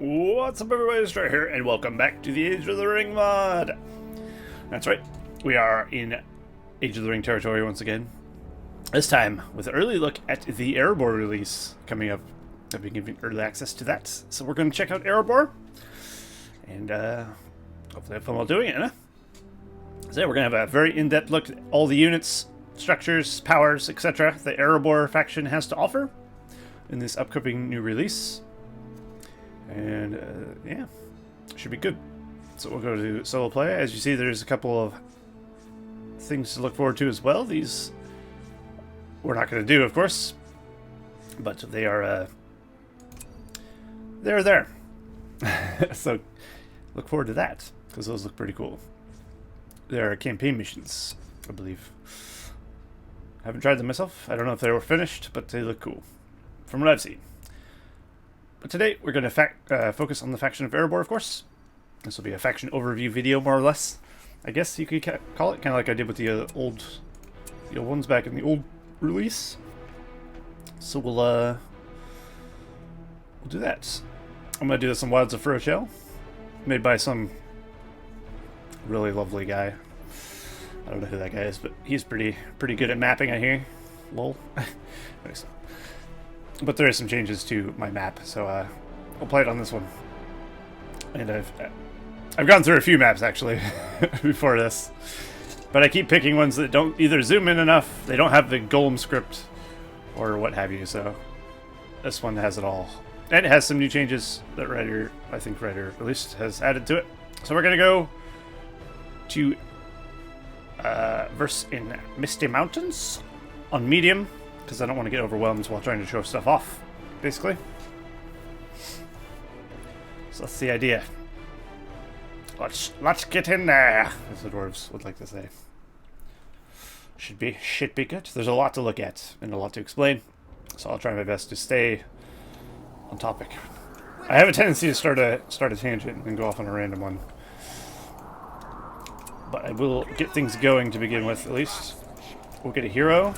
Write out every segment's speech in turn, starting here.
What's up everybody, it's Troy here, and welcome back to the Age of the Ring mod! That's right, we are in Age of the Ring territory once again. This time, with an early look at the Erebor release coming up. I've been giving early access to that, so we're going to check out Erebor. And hopefully have fun while doing it, huh? So yeah, we're going to have a very in-depth look at all the units, structures, powers, etc. the Erebor faction has to offer in this upcoming new release. And yeah, should be good. So we'll go to solo play. As you see, there's a couple of things to look forward to as well. These we're not going to do, of course, but they are they're there. So look forward to that, because those look pretty cool. There are campaign missions, I believe. I haven't tried them myself. I don't know if they were finished, but they look cool from what I've seen. But today we're going to focus on the faction of Erebor, of course. This will be a faction overview video, more or less. I guess you could call it, kind of like I did with the old ones back in the old release. So we'll do that. I'm going to do this on Wilds of Frochel, made by some really lovely guy. I don't know who that guy is, but he's pretty good at mapping, I hear. Lol. Nice. But there are some changes to my map, so I'll play it on this one. And I've gone through a few maps actually before this, but I keep picking ones that don't either zoom in enough, they don't have the golem script, or what have you. So this one has it all, and it has some new changes that Ryder, I think Ryder at least, has added to it. So we're gonna go to verse in Misty Mountains on medium, because I don't want to get overwhelmed while trying to show stuff off, basically. So that's the idea. Let's get in there, as the dwarves would like to say. Should be good. There's a lot to look at and a lot to explain, so I'll try my best to stay on topic. I have a tendency to start a tangent and go off on a random one, but I will get things going to begin with. At least we'll get a hero.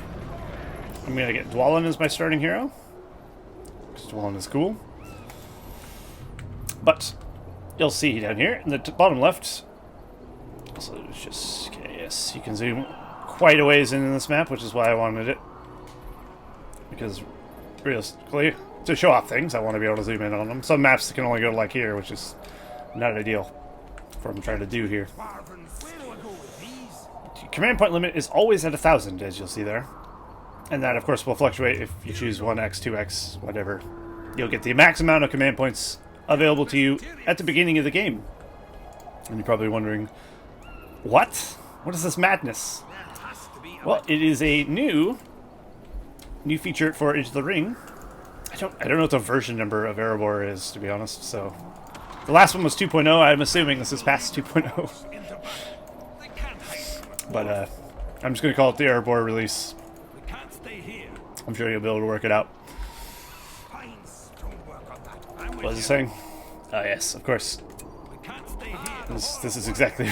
I'm going to get Dwalin as my starting hero, because Dwalin is cool. But you'll see down here in the bottom left, so it's just, okay, yes, you can zoom quite a ways in this map, which is why I wanted it. Because realistically, to show off things, I want to be able to zoom in on them. Some maps can only go like here, which is not ideal for what I'm trying to do here. The command point limit is always at 1,000, as you'll see there. And that, of course, will fluctuate if you choose 1x, 2x, whatever. You'll get the max amount of command points available to you at the beginning of the game. And you're probably wondering, what? What is this madness? Well, it is a new feature for Age of the Ring. I don't know what the version number of Erebor is, to be honest. So the last one was 2.0. I'm assuming this is past 2.0. But I'm just going to call it the Erebor release. I'm sure you'll be able to work it out. What was he saying? Oh yes, of course. This is exactly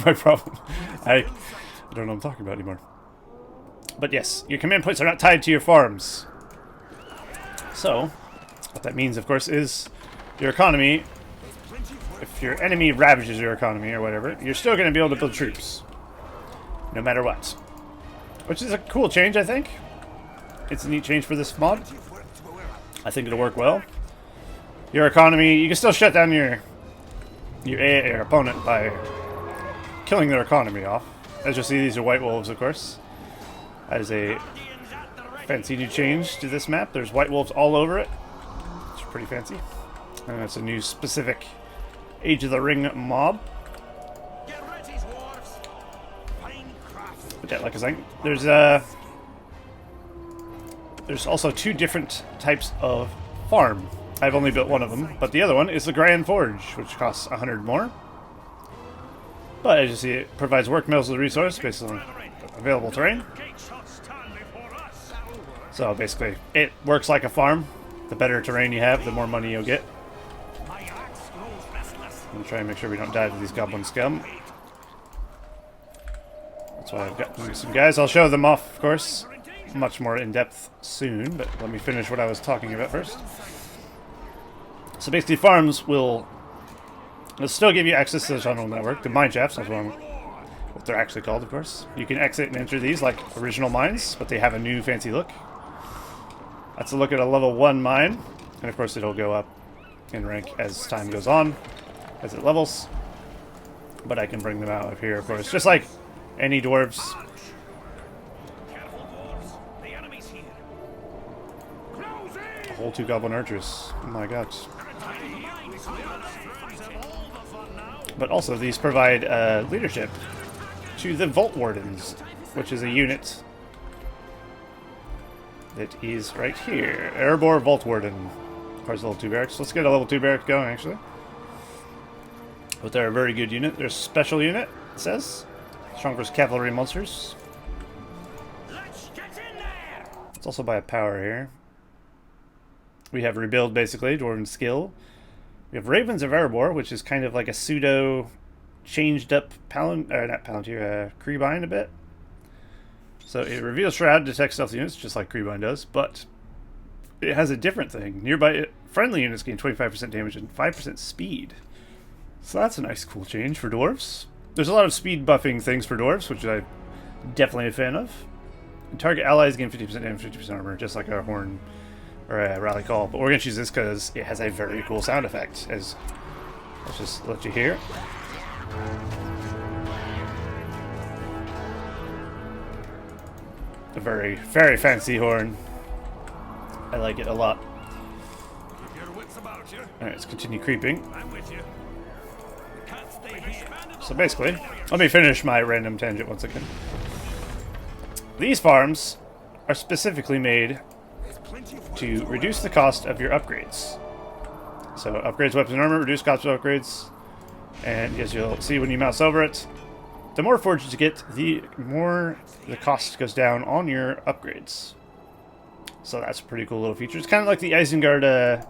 my problem. I don't know what I'm talking about anymore. But yes, your command points are not tied to your farms. So, what that means, of course, is your economy. If your enemy ravages your economy or whatever, you're still going to be able to build troops, no matter what. Which is a cool change, I think. It's a neat change for this mod. I think it'll work well. Your economy, you can still shut down your opponent by killing their economy off. As you'll see, these are white wolves, of course. That is a fancy new change to this map. There's white wolves all over it. It's pretty fancy. And that's a new specific Age of the Ring mob. But yeah, like I was saying, there's also two different types of farm. I've only built one of them, but the other one is the Grand Forge, which costs 100 more. But as you see, it provides work mills with resource based on available terrain. So basically, it works like a farm. The better terrain you have, the more money you'll get. I'm going to try and make sure we don't die to these goblin scum. That's why I've got some guys. I'll show them off, of course, much more in depth soon, but let me finish what I was talking about first. So basically, farms will still give you access to the tunnel network. The mine shafts, that's what they're actually called, of course. You can exit and enter these like original mines, but they have a new fancy look. That's a look at a level 1 mine, and of course it'll go up in rank as time goes on, as it levels. But I can bring them out of here, of course, just like any dwarves. A whole 2 goblin archers. Oh my god. But also these provide leadership to the Vault Wardens, which is a unit that is right here. Erebor Vault Warden. Of course, level 2 barracks. Let's get a level 2 barrack going, actually. But they're a very good unit. They're a special unit, it says. Strong versus cavalry monsters. It's also by a power here. We have Rebuild, basically, Dwarven Skill. We have Ravens of Erebor, which is kind of like a pseudo changed up Creebind a bit. So it reveals Shroud, detects stealth units, just like Creebind does, but it has a different thing. Nearby friendly units gain 25% damage and 5% speed. So that's a nice cool change for dwarves. There's a lot of speed buffing things for dwarves, which I'm definitely a fan of. And target allies gain 50% damage, 50% armor, just like our horn or a rally call. But we're going to choose this because it has a very cool sound effect. Let's just let you hear. A very, very fancy horn. I like it a lot. Alright, let's continue creeping. So basically, let me finish my random tangent once again. These farms are specifically made to reduce the cost of your upgrades. So upgrades, weapons, and armor, reduce cost of upgrades. And as you'll see when you mouse over it, the more forges you get, the more the cost goes down on your upgrades. So that's a pretty cool little feature. It's kind of like the Isengard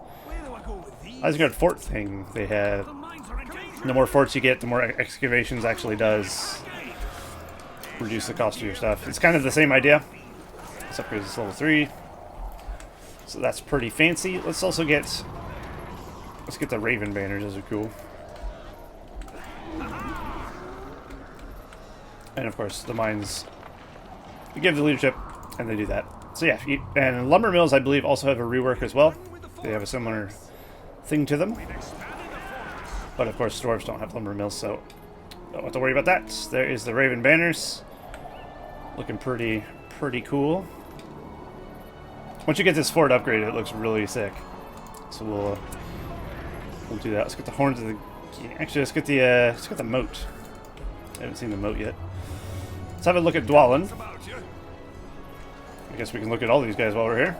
fort thing they had. The more forts you get, the more excavations actually does reduce the cost of your stuff. It's kind of the same idea. This upgrade is level 3. So that's pretty fancy. Let's also get the Raven banners. Those are cool. And of course, the mines, you give the leadership, and they do that. So yeah, and lumber mills, I believe, also have a rework as well. They have a similar thing to them. But of course, dwarves don't have lumber mills, so don't have to worry about that. There is the Raven banners, looking pretty cool. Once you get this fort upgraded, it looks really sick. So we'll do that. Let's get the horns of the. Actually, let's get the moat. I haven't seen the moat yet. Let's have a look at Dwalin. I guess we can look at all these guys while we're here.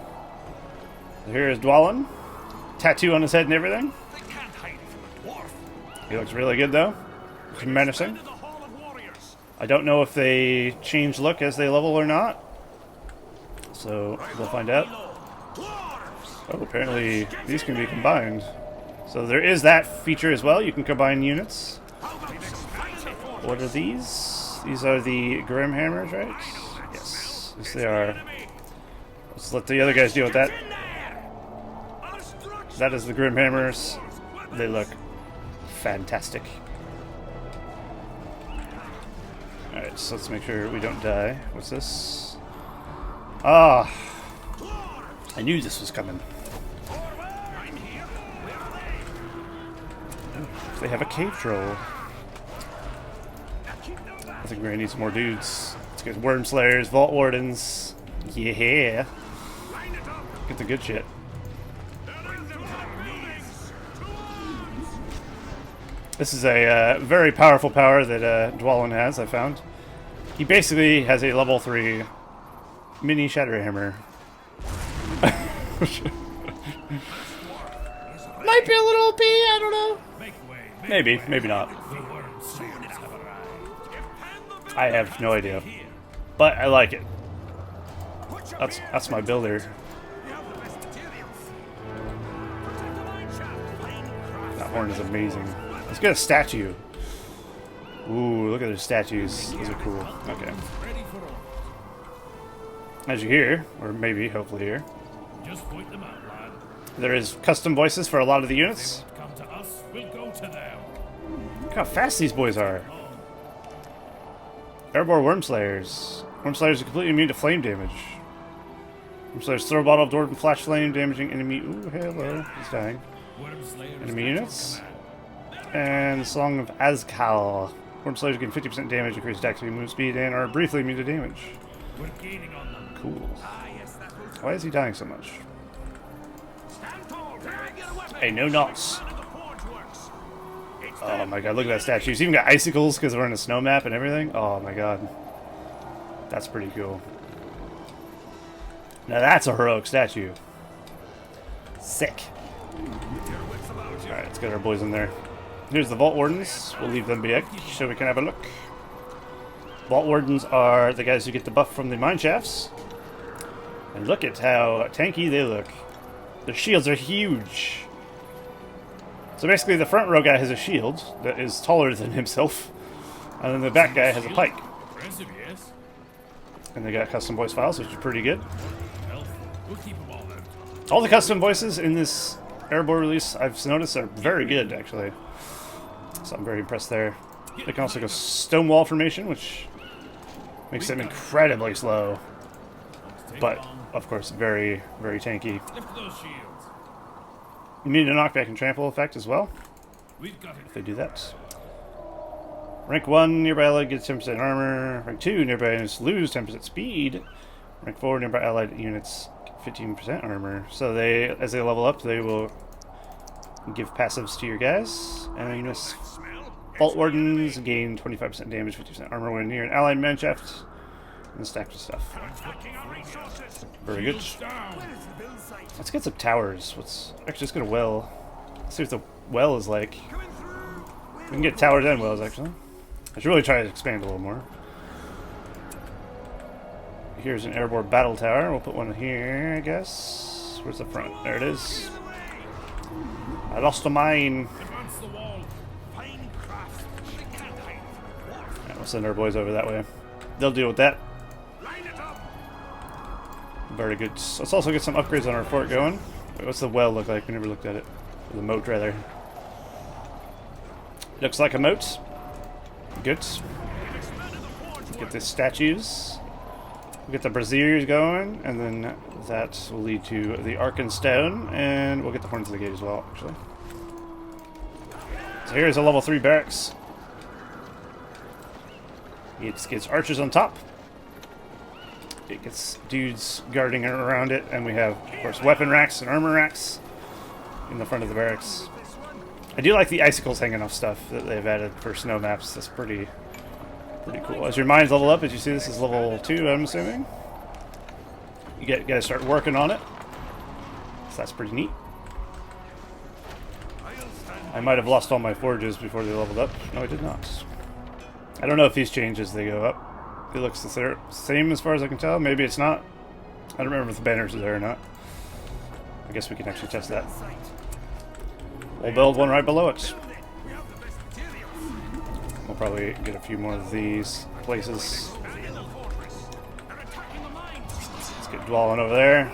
So here is Dwalin. Tattoo on his head and everything. He looks really good though. Looks menacing. I don't know if they change look as they level or not. So we'll find out. Oh, apparently these can be combined. So there is that feature as well. You can combine units. What are these? These are the Grim Hammers, right? Yes. Yes, they are. Let's let the other guys deal with that. That is the Grim Hammers. They look fantastic. Alright, so let's make sure we don't die. What's this? Ah! I knew this was coming. They have a cave troll. I think we're gonna need some more dudes. Let's get Worm Slayers, Vault Wardens. Yeah! Get the good shit. This is a very powerful power that Dwalin has, I found. He basically has a level 3 mini Shatterhammer. Might be a little OP, I don't know. Maybe, maybe not. I have no idea. But I like it. That's my builder. That horn is amazing. Let's get a statue. Ooh, look at those statues. Those are cool. Okay. As you hear, or maybe, hopefully hear, There is custom voices for a lot of the units. Come to us, we'll go to them. Look how fast these boys are. Erebor Wormslayers. Wormslayers are completely immune to flame damage. Wormslayers throw a bottle of dwarven flash flame, damaging enemy. Ooh, hello. He's dying. Enemy units. And Song of Azkal. Wormslayers gain 50% damage, increase dex speed, move speed, and are briefly immune to damage. We're gaining on them. Cool. Why is he dying so much? Hey, no knots. Oh my god, look at that statue. He's even got icicles because we're in a snow map and everything. Oh my god. That's pretty cool. Now that's a heroic statue. Sick. Alright, let's get our boys in there. Here's the Vault Wardens. We'll leave them be so we can have a look. Vault Wardens are the guys who get the buff from the mine shafts. And look at how tanky they look. Their shields are huge. So basically the front row guy has a shield that is taller than himself. And then the back guy has a pike. And they got custom voice files, which is pretty good. All the custom voices in this Erebor release, I've noticed, are very good, actually. So I'm very impressed there. They can also go Stonewall formation, which makes them incredibly slow. But, of course, very, very tanky. You need a knockback and trample effect as well. If they do that. Rank 1, nearby allied gets 10% armor. Rank 2, nearby units lose 10% speed. Rank 4, nearby allied units get 15% armor. So they, as they level up, they will give passives to your guys. And units Vault Wardens gain 25% damage, 50% armor when near an allied manshaft. And stacked with stuff. Very good. Let's get some towers. Actually, let's get a well. Let's see what the well is like. We can get towers and wells, actually. I should really try to expand a little more. Here's an Erebor battle tower. We'll put one here, I guess. Where's the front? There it is. I lost a mine. Alright, we'll send our boys over that way. They'll deal with that. Very good. Let's also get some upgrades on our fort going. Wait, what's the well look like? We never looked at it. Or the moat, rather. Looks like a moat. Good. Get the statues. We'll get the braziers going, and then that will lead to the Arkenstone, and we'll get the horns of the gate as well, actually. So here's a level 3 barracks. It gets archers on top. It gets dudes guarding around it, and we have, of course, weapon racks and armor racks in the front of the barracks. I do like the icicles hanging off stuff that they've added for snow maps. That's pretty cool. As your mines level up, as you see, this is level 2, I'm assuming. You gotta start working on it. So that's pretty neat. I might have lost all my forges before they leveled up. No, I did not. I don't know if these change as they go up. It looks the same as far as I can tell. Maybe it's not. I don't remember if the banners are there or not. I guess we can actually test that. We'll build one right below it. We'll probably get a few more of these places. Let's get Dwalin over there.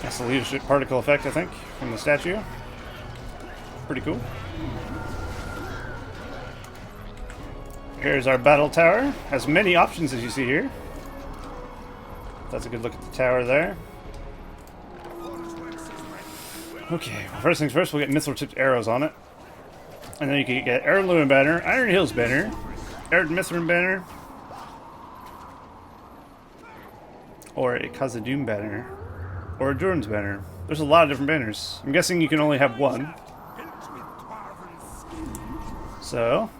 That's the leadership particle effect, I think, from the statue. Pretty cool. Here's our battle tower. Has many options, as you see here. That's a good look at the tower there. Okay, well, first things first, we'll get mithril-tipped arrows on it. And then you can get Heirloom banner, Iron Hills banner, Mithril banner, or a Khazad-dûm banner, or a Durham's banner. There's a lot of different banners. I'm guessing you can only have one. So,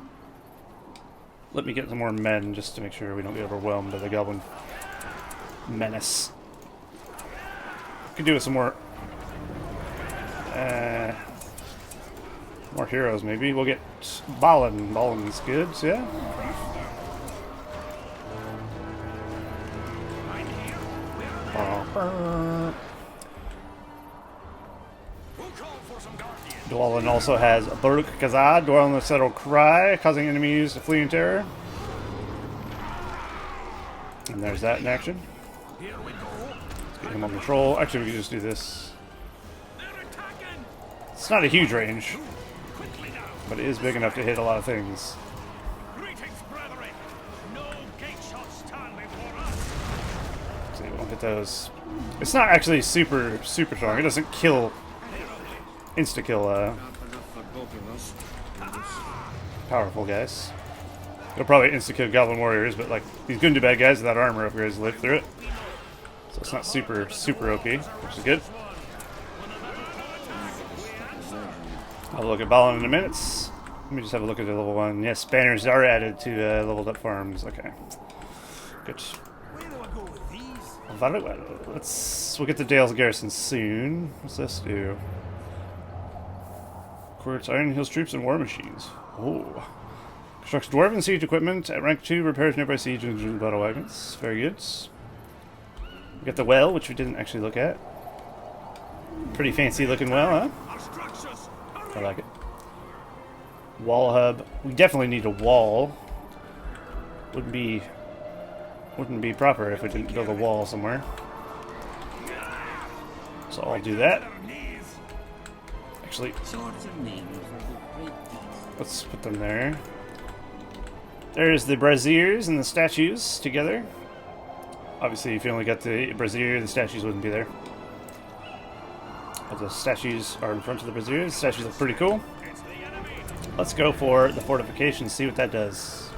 let me get some more men just to make sure we don't get overwhelmed by the goblin menace. Could do with some more heroes, maybe. We'll get Balin. Balin's good, so yeah. Dwalin also has Baruch Khazad, Dwalin the Settled Cry, causing enemies to flee in terror. And there's that in action. Get him on patrol. Actually, we can just do this. It's not a huge range, but it is big enough to hit a lot of things. See, we won't hit those. It's not actually super strong. It doesn't kill, insta kill powerful guys. It'll probably insta kill goblin warriors, but like these Gundu bad guys without armor upgrades live through it. So it's not super OP, which is good. I'll look at Balin in a minute. Let me just have a look at the level 1. Yes, banners are added to leveled up farms. Okay. Good. Very well. We'll get to Dale's Garrison soon. What's this do? Quartz Iron Hills troops and war machines. Oh. Constructs dwarven siege equipment at rank 2, repairs nearby siege and battle wagons. Very good. We got the well, which we didn't actually look at. Pretty fancy looking well, huh? I like it. Wall hub. We definitely need a wall. Wouldn't be proper if we didn't build a wall somewhere. So I'll do that. Actually, let's put them there. There's the braziers and the statues together. Obviously, if you only got the brazier, the statues wouldn't be there. But the statues are in front of the braziers. The statues look pretty cool. Let's go for the fortifications, see what that does.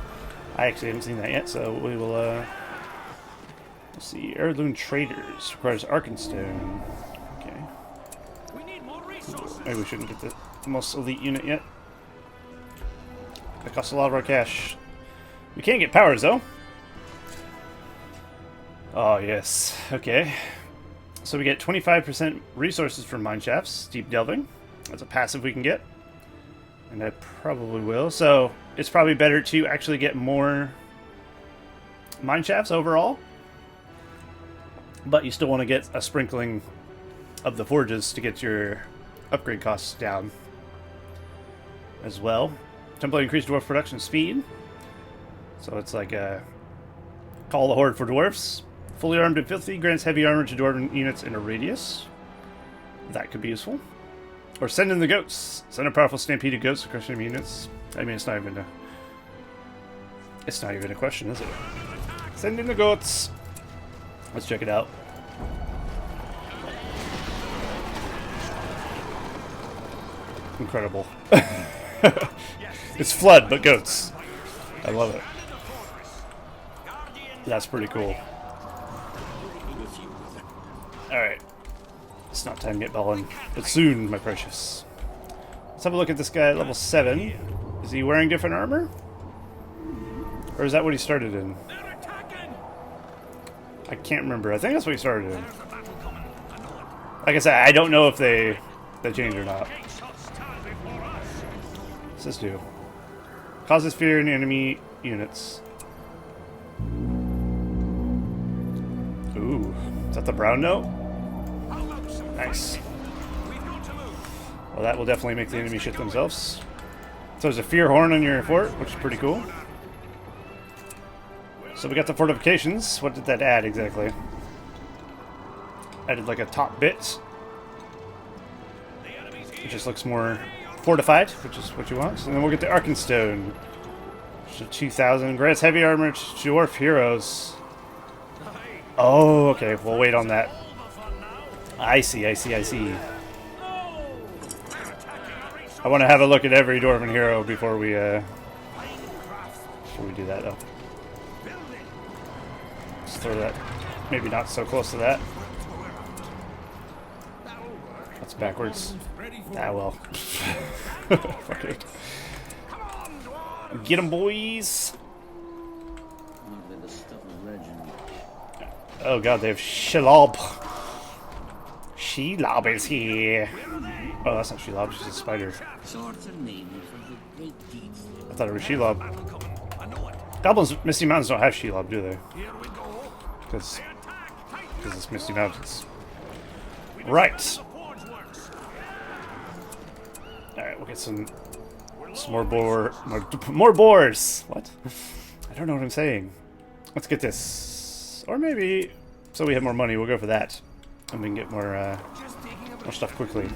I actually haven't seen that yet, so we will, let's see. Heirloom Traders requires Arkenstone. Okay. Maybe we shouldn't get the most elite unit yet. That costs a lot of our cash. We can't get powers, though. Oh, yes. Okay. So we get 25% resources from mine shafts, deep delving. That's a passive we can get. And I probably will. So it's probably better to actually get more mine shafts overall. But you still want to get a sprinkling of the forges to get your upgrade costs down as well. Template increased dwarf production speed. So it's like a call the horde for dwarfs. Fully armed and filthy grants heavy armor to dwarven units in a radius. That could be useful. Or send in the goats. Send a powerful stampede of goats to crush enemy units. I mean, it's not even a question, is it? Send in the goats. Let's check it out. Incredible. It's flood, but goats. I love it. That's pretty cool. Alright. It's not time yet, Balin. But soon, my precious. Let's have a look at this guy at level 7. Is he wearing different armor? Or is that what he started in? I can't remember. I think that's what he started in. Like I said, I don't know if they changed or not. What's this do? Causes fear in enemy units. Ooh. Is that the brown note? Nice. Well, that will definitely make the enemy shit themselves. So there's a fear horn on your fort, which is pretty cool. So we got the fortifications. What did that add exactly? Added like a top bit. It just looks more fortified, which is what you want. And then we'll get the Arkenstone. Which is 2,000. Grants heavy armor to dwarf heroes. Oh, okay. We'll wait on that. I see. I want to have a look at every dwarven hero before we do that, though. Let's throw that. Maybe not so close to that. That's backwards. Ah, well. Fuck it. Get 'em, boys! Oh god, they have Shelob. Shelob is here. Oh, that's not Shelob, she's a spider. I thought it was Shelob. Goblins, Misty Mountains don't have Shelob, do they? Because it's Misty Mountains. Right. Alright, we'll get some more more boars. What? I don't know what I'm saying. Let's get this. Or maybe, so we have more money, we'll go for that. And we can get more stuff quickly.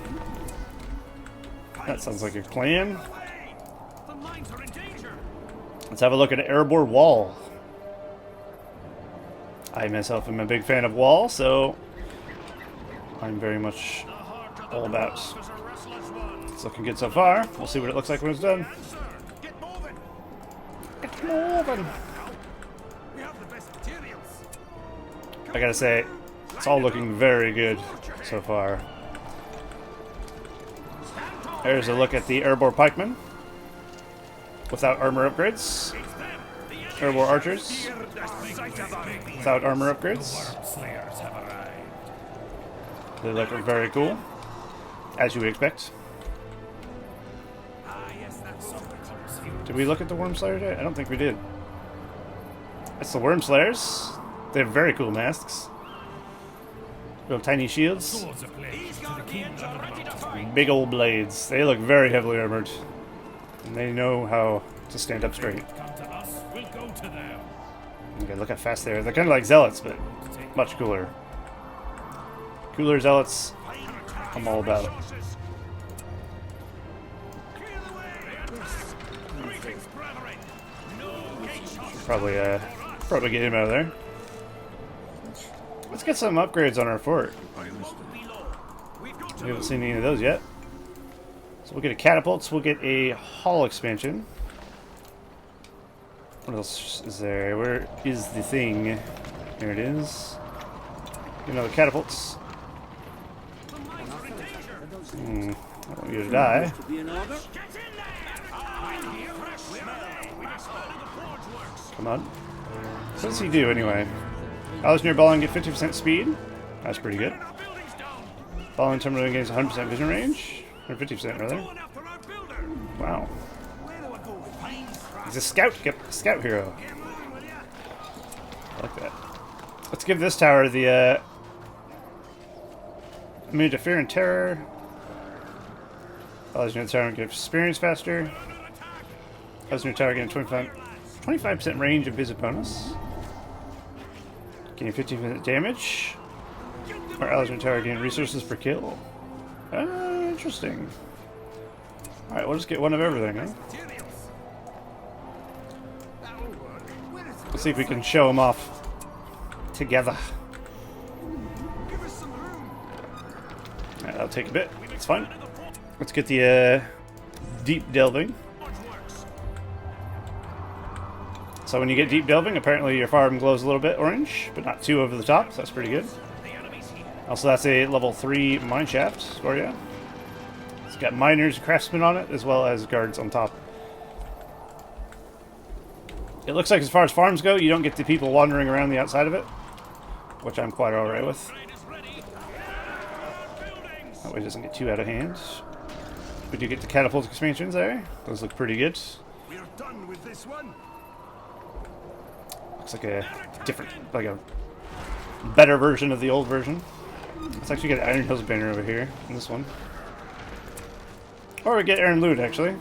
That sounds like a plan. The mines are in danger. Let's have a look at Erebor Wall. I myself am a big fan of Wall, so I'm very much all about. It's looking good so far. We'll see what it looks like when it's done. Get moving. Get moving. We have the best materials. I gotta say, it's all looking very good so far. There's a look at the Erebor Pikemen without armor upgrades. Erebor Archers without armor upgrades. Slayers have arrived. They look very cool, as you would expect. Did we look at the Worm Slayer yet? I don't think we did. That's the Worm Slayers. They have very cool masks. Little tiny shields. Swords of blades to the king under the mountain. Big old blades. They look very heavily armored. And they know how to stand up straight. Come to us, we'll go to them. Okay, look how fast they are. They're kind of like zealots, but much cooler. Cooler zealots, I'm all about. Probably get him out of there. Let's get some upgrades on our fort. We haven't seen any of those yet. So we'll get a catapults, we'll get a hull expansion. What else is there? Where is the thing? There it is. You know, the catapults. I don't want you to die. Come on. What does he do anyway? Allies near Ballin get 50% speed. That's pretty good. Ballin terminal gains 100% vision range. Or 50% rather. Wow. He's a scout hero. I like that. Let's give this tower the immune to fear and terror. Allies near the tower get experience faster. Allies near the tower gain 25% range of visit bonus. Gain 15% damage. Our allies near the tower gain resources per kill. Interesting. Alright, we'll just get one of everything, huh? Let's see if we can show them off together. Alright, that'll take a bit. It's fine. Let's get the deep delving. So when you get deep delving, apparently your farm glows a little bit orange, but not too over the top, so that's pretty good. Also, that's a level 3 mine shaft for you. It's got miners and craftsmen on it, as well as guards on top. It looks like as far as farms go, you don't get the people wandering around the outside of it, which I'm quite alright with. That way it doesn't get too out of hand. We do get the catapult expansions there. Those look pretty good. We're done with this one. Looks like a different, like a better version of the old version. Let's actually get Iron Hills banner over here in this one. Or we get Iron Loot, actually.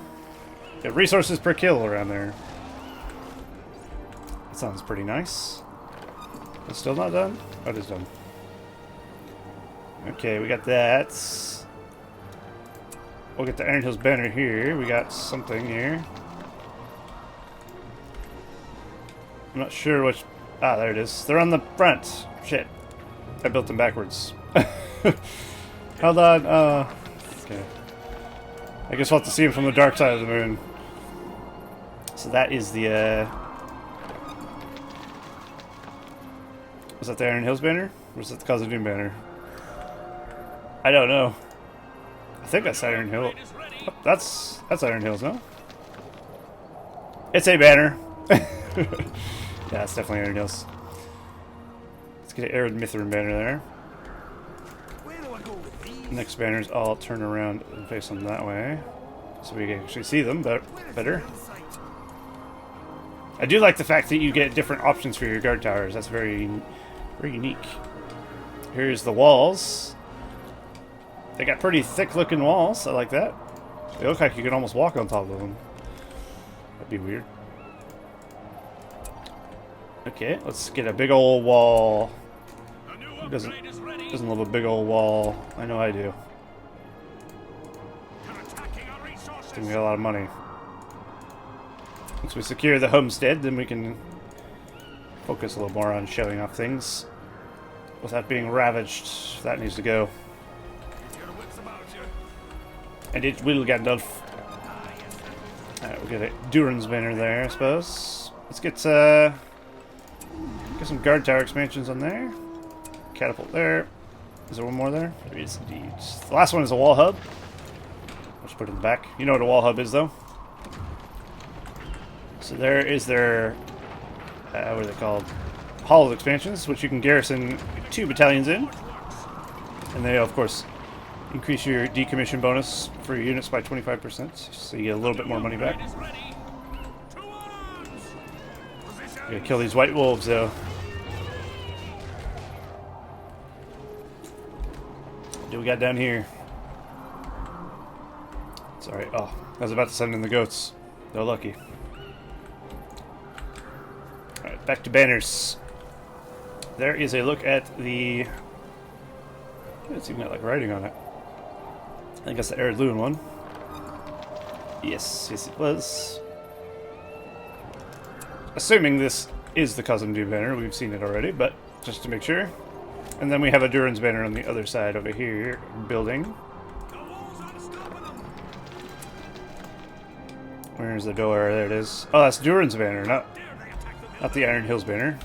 Get resources per kill around there. That sounds pretty nice. It's still not done? Oh, it is done. Okay, we got that. We'll get the Iron Hills banner here. We got something here. I'm not sure which... Ah, there it is. They're on the front. Shit. I built them backwards. Hold on. Okay. I guess we'll have to see them from the dark side of the moon. So that is the, Was that the Iron Hills banner? Or was that the Cause of Doom banner? I don't know. I think that's Iron Hill. Oh, that's Iron Hills, no? It's a banner. Yeah, it's definitely Iron Hills. Let's get an Arid Mithrin banner there. Next banners all turn around and face them that way, so we can actually see them better. I do like the fact that you get different options for your guard towers. That's very, very unique. Here's the walls. They got pretty thick-looking walls. I like that. They look like you can almost walk on top of them. That'd be weird. Okay, let's get a big old wall Who doesn't love a big old wall? I know I do. I think we got a lot of money. Once we secure the homestead, then we can focus a little more on showing off things without being ravaged. That needs to go. And it will get done. Alright, we'll get a Duran's banner there, I suppose. Let's get some guard tower expansions on there. Catapult there. Is there one more there? There is indeed. The last one is a wall hub. Let's put it in the back. You know what a wall hub is, though. So there is their, what are they called? Hall expansions, which you can garrison 2 battalions in. And they, of course, increase your decommission bonus for your units by 25%, so you get a little bit more money back. You gotta kill these white wolves, though. What do we got down here? Sorry. Oh, I was about to send in the goats. They're lucky. Alright, back to banners. There is a look at the... It's even got like writing on it. I think that's the Heirloom one. Yes, yes it was. Assuming this is the Custom Doom banner, we've seen it already, but just to make sure. And then we have a Duran's banner on the other side over here, building. Where's the door? There it is. Oh, that's Duran's banner, not the Iron Hills banner.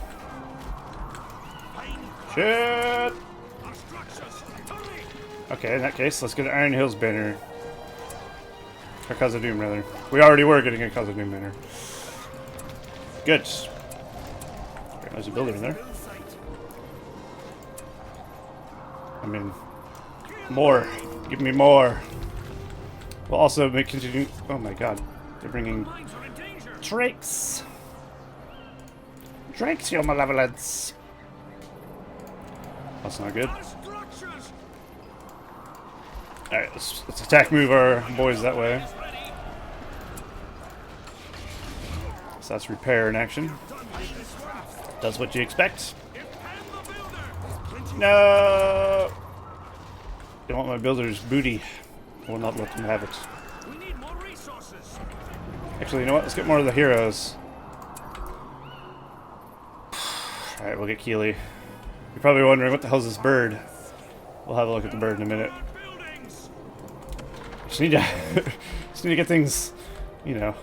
Shit! Okay, in that case, let's get an Iron Hills banner. Or Khazad Doom, rather. We already were getting a Khazad Doom banner. Good. Okay, there's a builder in there. I mean, more. Give me more. We'll also continue. Oh my god. They're bringing Drakes. Drakes, your malevolence. That's not good. Alright, let's attack move our boys that way. So that's repair in action. Does what you expect. No! They want my builder's booty. I will not let them have it. Actually, you know what? Let's get more of the heroes. Alright, we'll get Keeley. You're probably wondering, what the hell's this bird? We'll have a look at the bird in a minute. Just need to get things, you know,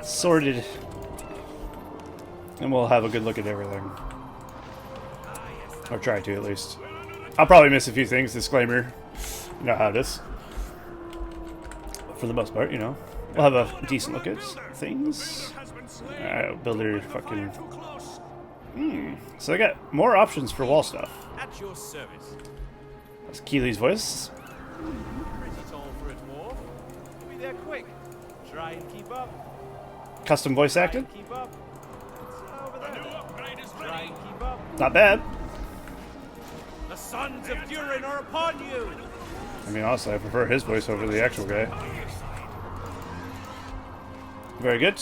sorted. And we'll have a good look at everything. Or try to, at least. I'll probably miss a few things, disclaimer. You know how it is. But for the most part, you know. We'll have a decent look at things. Builder fucking... So I got more options for wall stuff. At your service. That's Keeley's voice. Pretty tall for a dwarf. You'll be there quick. Try and keep up. Custom voice acted. Keep up. It's over there. Try and keep up. Not bad. The sons of Durin are upon you. I mean, honestly, I prefer his voice over the actual guy. Very good.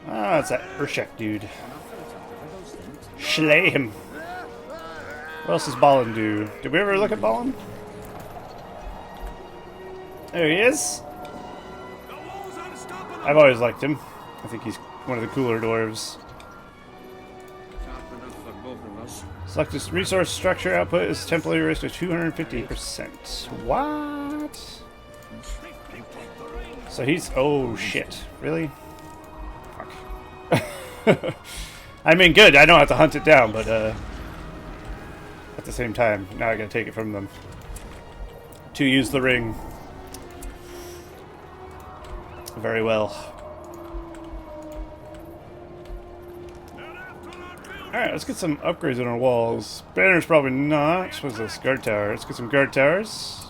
Ah, it's that Urshek dude. Slay him. What else does Balin do? Did we ever look at Balin? There he is. I've always liked him. I think he's one of the cooler dwarves. Select this resource structure output is temporarily raised to 250%. What? So he's... Oh, shit. Really? Fuck. I mean, good. I don't have to hunt it down, but at the same time, now I gotta take it from them. To use the ring. Very well. Alright, let's get some upgrades on our walls. Banner's probably not. What's this? Guard tower. Let's get some guard towers.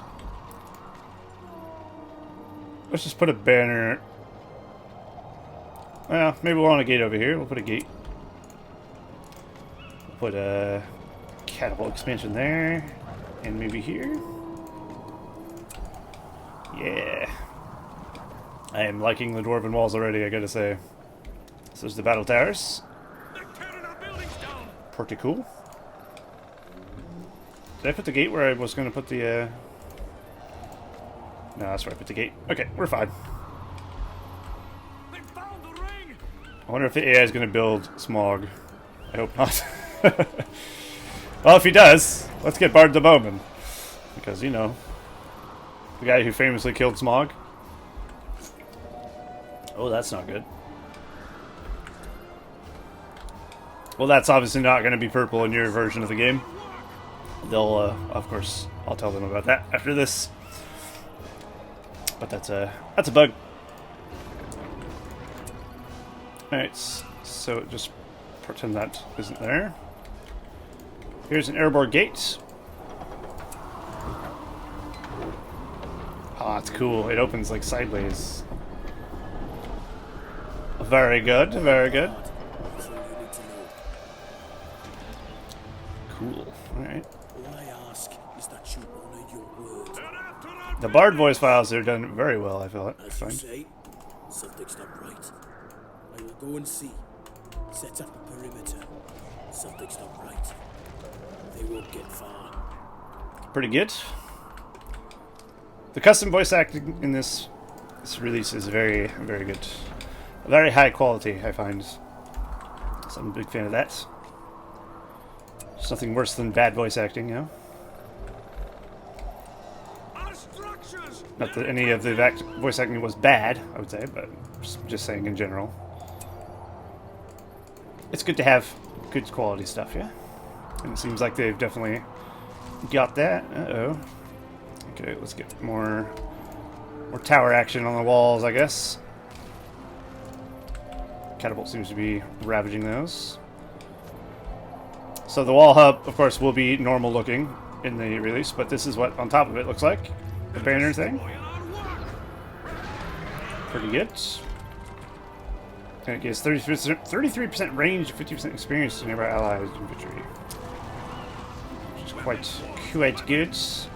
Let's just put a banner. Well, maybe we'll want a gate over here. We'll put a gate. We'll put a catapult expansion there. And maybe here. Yeah. I am liking the dwarven walls already, I gotta say. So there's the battle towers. Pretty cool. Did I put the gate where I was going to put the... No, that's where I put the gate. Okay, we're fine. They found the ring! I wonder if the AI is going to build Smog. I hope not. Well, if he does, let's get Bard the Bowman. Because, you know, the guy who famously killed Smog. Oh, that's not good. Well, that's obviously not going to be purple in your version of the game. They'll, of course, I'll tell them about that after this. But that's a bug. Alright, so just pretend that isn't there. Here's an Erebor gate. Ah, it's cool. It opens like sideways. Very good, very good. Cool. Alright. The Bard voice files are done very well, I feel it. As you say, something's not right. I will go and see. Set up a perimeter. Something's not right. They won't get far. Pretty good. The custom voice acting in this release is very, very good. Very high quality, I find. So I'm a big fan of that. There's nothing worse than bad voice acting, you know? Not that any of the voice acting was bad, I would say, but just saying in general. It's good to have good quality stuff, yeah? And it seems like they've definitely got that. Uh-oh. Okay, let's get more tower action on the walls, I guess. Catapult seems to be ravaging those. So the wall hub, of course, will be normal looking in the release, but this is what on top of it looks like. The banner thing. Pretty good. And it gives 33% range, 50% experience to nearby allies infantry. Which is quite good. This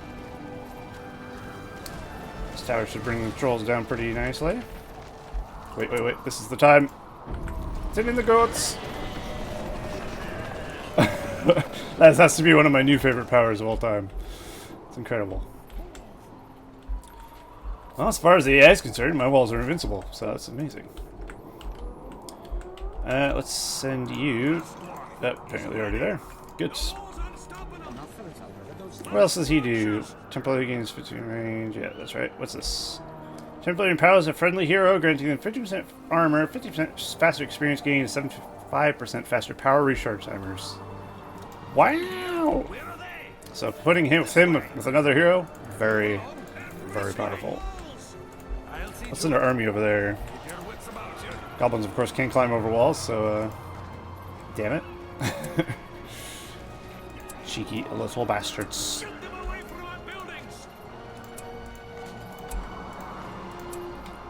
tower should bring the trolls down pretty nicely. Wait. This is the time. Send in the goats! That has to be one of my new favorite powers of all time. It's incredible. Well, as far as the AI is concerned, my walls are invincible, so that's amazing. Let's send you... Oh, apparently already there. Good. What else does he do? Temporary gains 15 range. Yeah, that's right. What's this? Temporary empowers a friendly hero, granting them 50% armor, 50% faster experience gain, 75% faster power recharge timers. Wow! So putting him with another hero, very, very powerful. Let's send our army over there. Goblins, of course, can't climb over walls, so, damn it. Cheeky little bastards.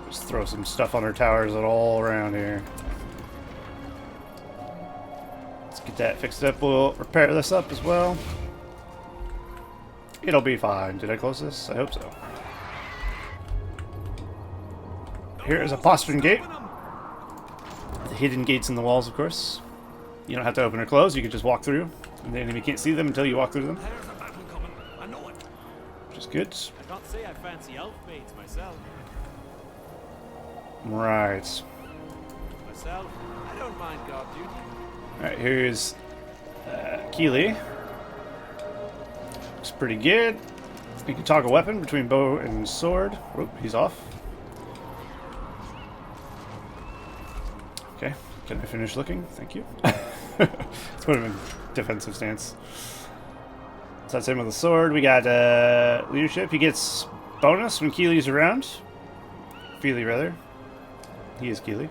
Just throw some stuff on our towers all around here. Let's get that fixed up. We'll repair this up as well. It'll be fine. Did I close this? I hope so. Here is a postern gate. The hidden gates in the walls, of course. You don't have to open or close. You can just walk through. And the enemy can't see them until you walk through them. Which is good. I can't say I fancy elf maids myself. Right. Myself, I don't mind guard duty. Alright, here's Keeley. Looks pretty good. You can toggle weapon between bow and sword. Oop, he's off. Okay, can I finish looking? Thank you. Let's put him in defensive stance. So that's him with the sword. We got leadership. He gets bonus when Keely's around. Feely, rather. He is Keely.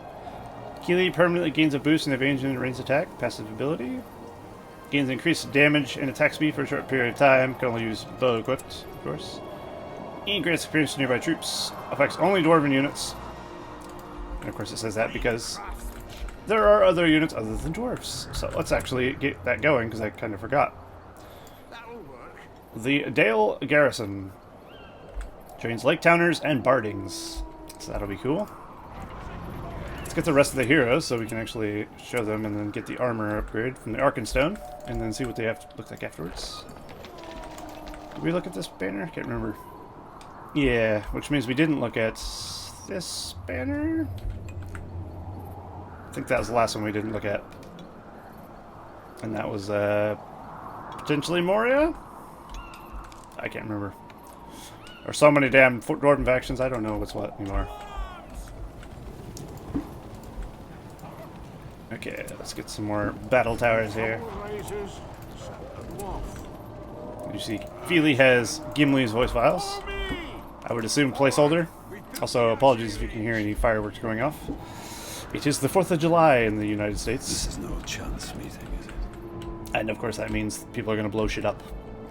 Keely permanently gains a boost in advantage and range attack. Passive ability. Gains increased damage and attack speed for a short period of time. Can only use bow equipped, of course. And grants experience to nearby troops. Affects only dwarven units. And of course it says that because there are other units other than dwarves. So let's actually get that going because I kind of forgot. The Dale Garrison trains Lake Towners and Bardings. So that'll be cool. Let's get the rest of the heroes so we can actually show them and then get the armor upgrade from the Arkenstone and then see what they have to look like afterwards. Did we look at this banner? I can't remember. Yeah, which means we didn't look at this banner. I think that was the last one we didn't look at. And that was potentially Moria? I can't remember. Or so many damn Dwarven factions, I don't know what's what anymore. Okay, let's get some more battle towers here. You see, Feely has Gimli's voice files. I would assume placeholder. Also, apologies if you can hear any fireworks going off. It is the 4th of July in the United States. This is no chance meeting, is it? And of course that means people are going to blow shit up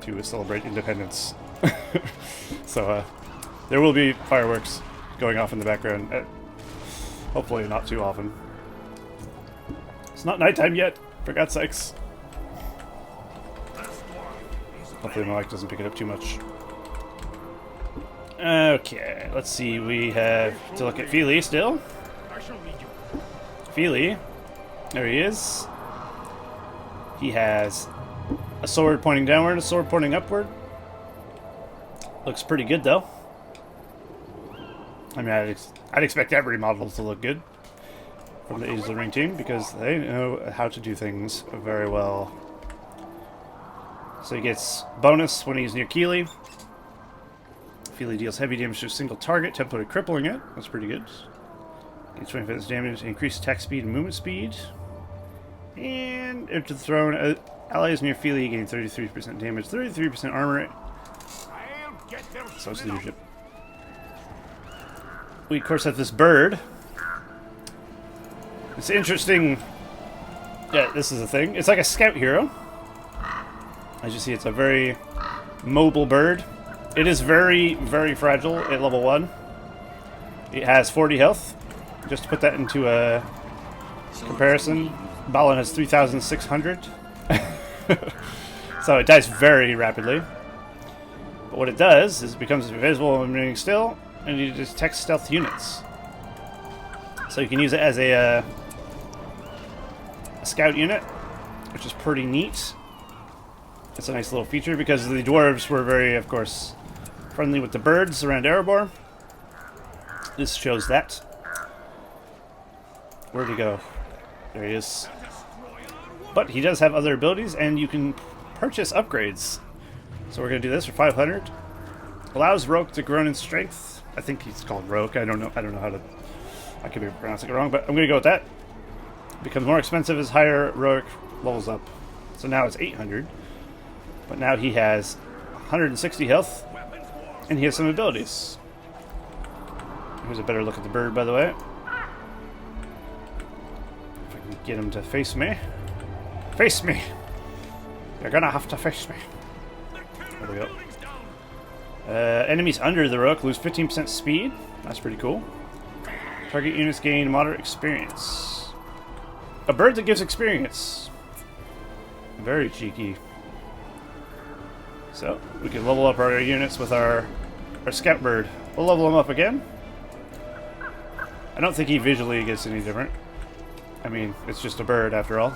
to celebrate independence. So, there will be fireworks going off in the background. Hopefully not too often. It's not nighttime yet, for God's sakes. Hopefully my mic doesn't pick it up too much. Okay, let's see. We have to look at Feely still. Feely. There he is. He has a sword pointing downward, a sword pointing upward. Looks pretty good, though. I mean, I'd expect every model to look good from the Age of the Ring team because they know how to do things very well. So he gets bonus when he's near Keely. Feely deals heavy damage to a single target, temporarily crippling it. That's pretty good. Gains 25% damage, increased attack speed and movement speed. And enter the throne. Allies near Feely gain 33% damage, 33% armor. So it's leadership. We of course have this bird. It's interesting. Yeah, this is a thing. It's like a scout hero. As you see, it's a very mobile bird. It is very, very fragile at level 1. It has 40 health. Just to put that into a comparison, Balin has 3,600. So it dies very rapidly. But what it does is it becomes invisible when remaining still, and it detects stealth units. So you can use it as a scout unit, which is pretty neat. It's a nice little feature because the dwarves were very, of course, friendly with the birds around Erebor. This shows that. Where'd he go? There he is. But he does have other abilities, and you can purchase upgrades. So we're going to do this for 500. Allows Roke to grow in strength. I think he's called Roke. I don't know how to... I could be pronouncing it wrong, but I'm going to go with that. Becomes more expensive as higher Roke levels up. So now it's 800. But now he has 160 health, and he has some abilities. Here's a better look at the bird, by the way. If I can get him to face me. Face me! You're gonna have to face me. There we go. Enemies under the Rook lose 15% speed. That's pretty cool. Target units gain moderate experience. A bird that gives experience. Very cheeky. So, we can level up our units with our scout bird. We'll level him up again. I don't think he visually gets any different. I mean, it's just a bird after all.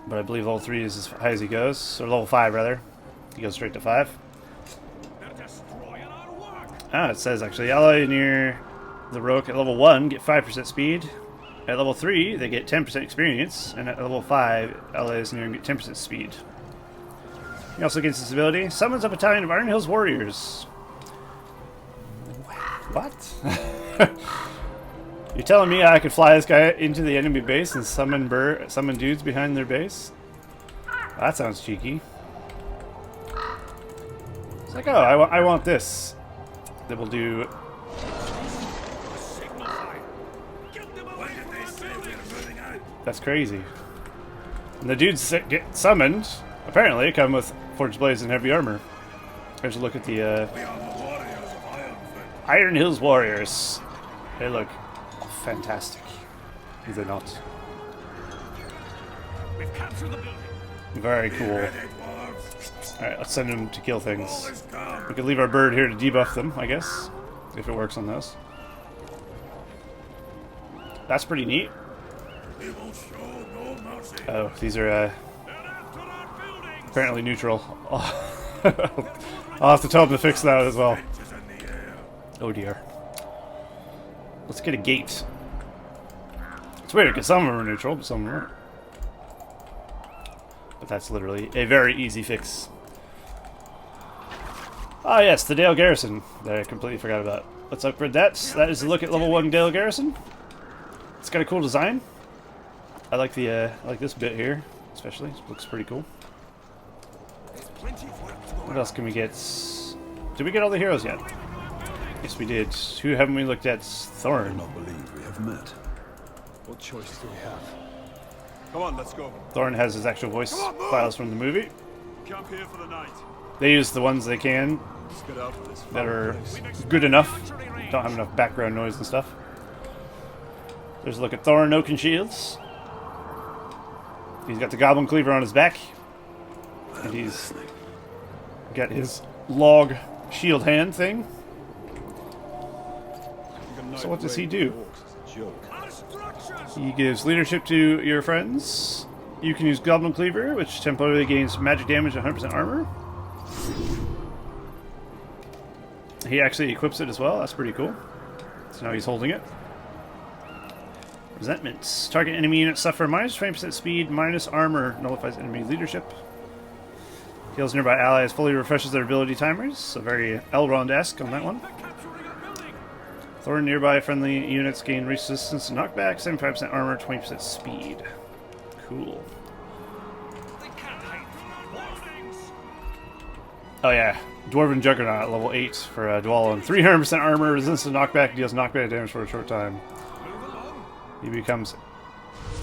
But I believe level 3 is as high as he goes. Or level 5, rather. He goes straight to 5. Ah, it says actually, ally near the Rook at level 1 get 5% speed. At level 3, they get 10% experience. And at level 5, allies near get 10% speed. He also gains this ability. Summons a battalion of Iron Hills warriors. What? You're telling me I could fly this guy into the enemy base and summon dudes behind their base? That sounds cheeky. It's like, oh, I want this. That will do. That's crazy. And the dudes that get summoned apparently come with Forged Blades and heavy armor. There's a look at the Iron Hills Warriors. They look fantastic. Do they not? We've captured the building. Very cool. Alright, let's send them to kill things. We could leave our bird here to debuff them, I guess. If it works on those. That's pretty neat. We will show no mercy. Oh, these are apparently neutral. I'll have to tell them to fix that as well. Is in the air. Oh dear. Let's get a gate. It's weird because some of them are neutral, but some aren't. But that's literally a very easy fix. Ah yes, the Dale Garrison that I completely forgot about. Let's upgrade that. That is a look at level 1 Dale Garrison. It's got a cool design. I like the I like this bit here, especially. It looks pretty cool. What else can we get? Did we get all the heroes yet? Yes, we did. Who haven't we looked at? I Thorn. do not believe we have met. What choice do we have? Come on, let's go. Thorn has his actual voice files from the movie. Camp here for the night. They use the ones they can Let's get out of this that foul are place. good enough. Don't have enough background noise and stuff. There's a look at Thorn Oaken Shields. He's got the Goblin Cleaver on his back. And he's got his log shield hand thing. So what does he do? He gives leadership to your friends. You can use Goblin Cleaver, which temporarily gains magic damage and 100% armor. He actually equips it as well. That's pretty cool. So now he's holding it. Resentments. Target enemy units suffer minus 20% speed, minus armor. Nullifies enemy leadership. Heals nearby allies. Fully refreshes their ability timers. So very Elrond-esque on that one. Thorn nearby friendly units gain resistance to knockback, 75% armor, 20% speed. Cool. Oh yeah, Dwarven Juggernaut, level 8 for Dwallin. 300% armor, resistance to knockback, deals knockback damage for a short time. He becomes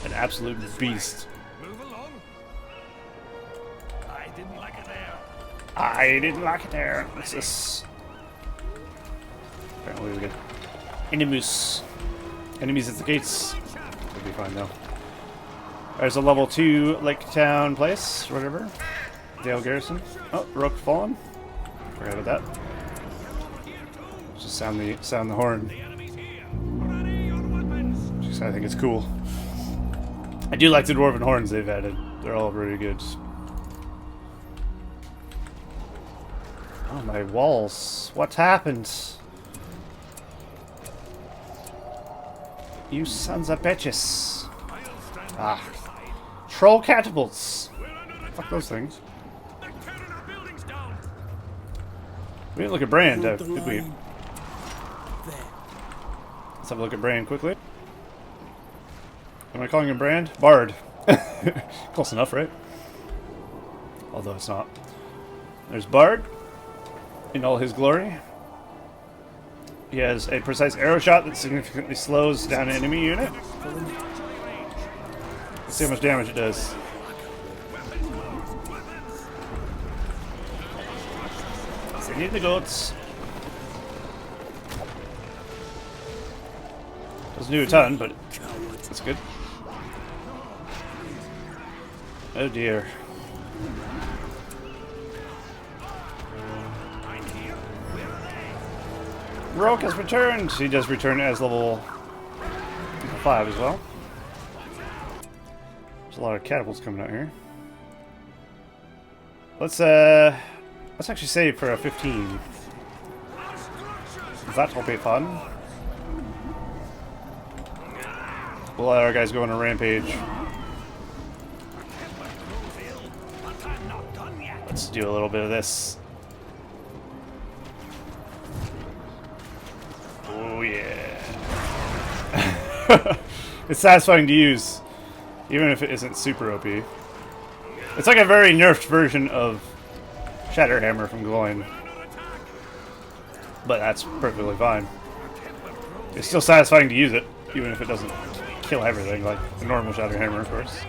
an absolute beast. Move along. I didn't like it there. I didn't like it there. What's this? Apparently we get enemies. Enemies at the gates. We'll be fine though. There's a level 2 Lake Town place, whatever. Dale Garrison. Oh, Rook fallen. Forgot about that. Just sound the horn. Just, I think it's cool. I do like the dwarven horns they've added. They're all really good. Oh my walls! What happened? You sons of bitches! Ah, troll catapults. Fuck those things. We didn't look at Brand, did we? There. Let's have a look at Brand quickly. Am I calling him Brand? Bard. Close enough, right? Although it's not. There's Bard in all his glory. He has a precise arrow shot that significantly slows down an enemy unit. Let's see how much damage it does. I need the goats. Doesn't do a ton, but that's good. Oh dear. Roke has returned. He does return as level 5 as well. There's a lot of catapults coming out here. Let's actually save for a 15. That'll be fun. We'll let our guys go on a rampage. Let's do a little bit of this. Oh yeah. It's satisfying to use, even if it isn't super OP. It's like a very nerfed version of Shatterhammer from Gloin. But that's perfectly fine. It's still satisfying to use it, even if it doesn't kill everything like a normal Shatterhammer, of course.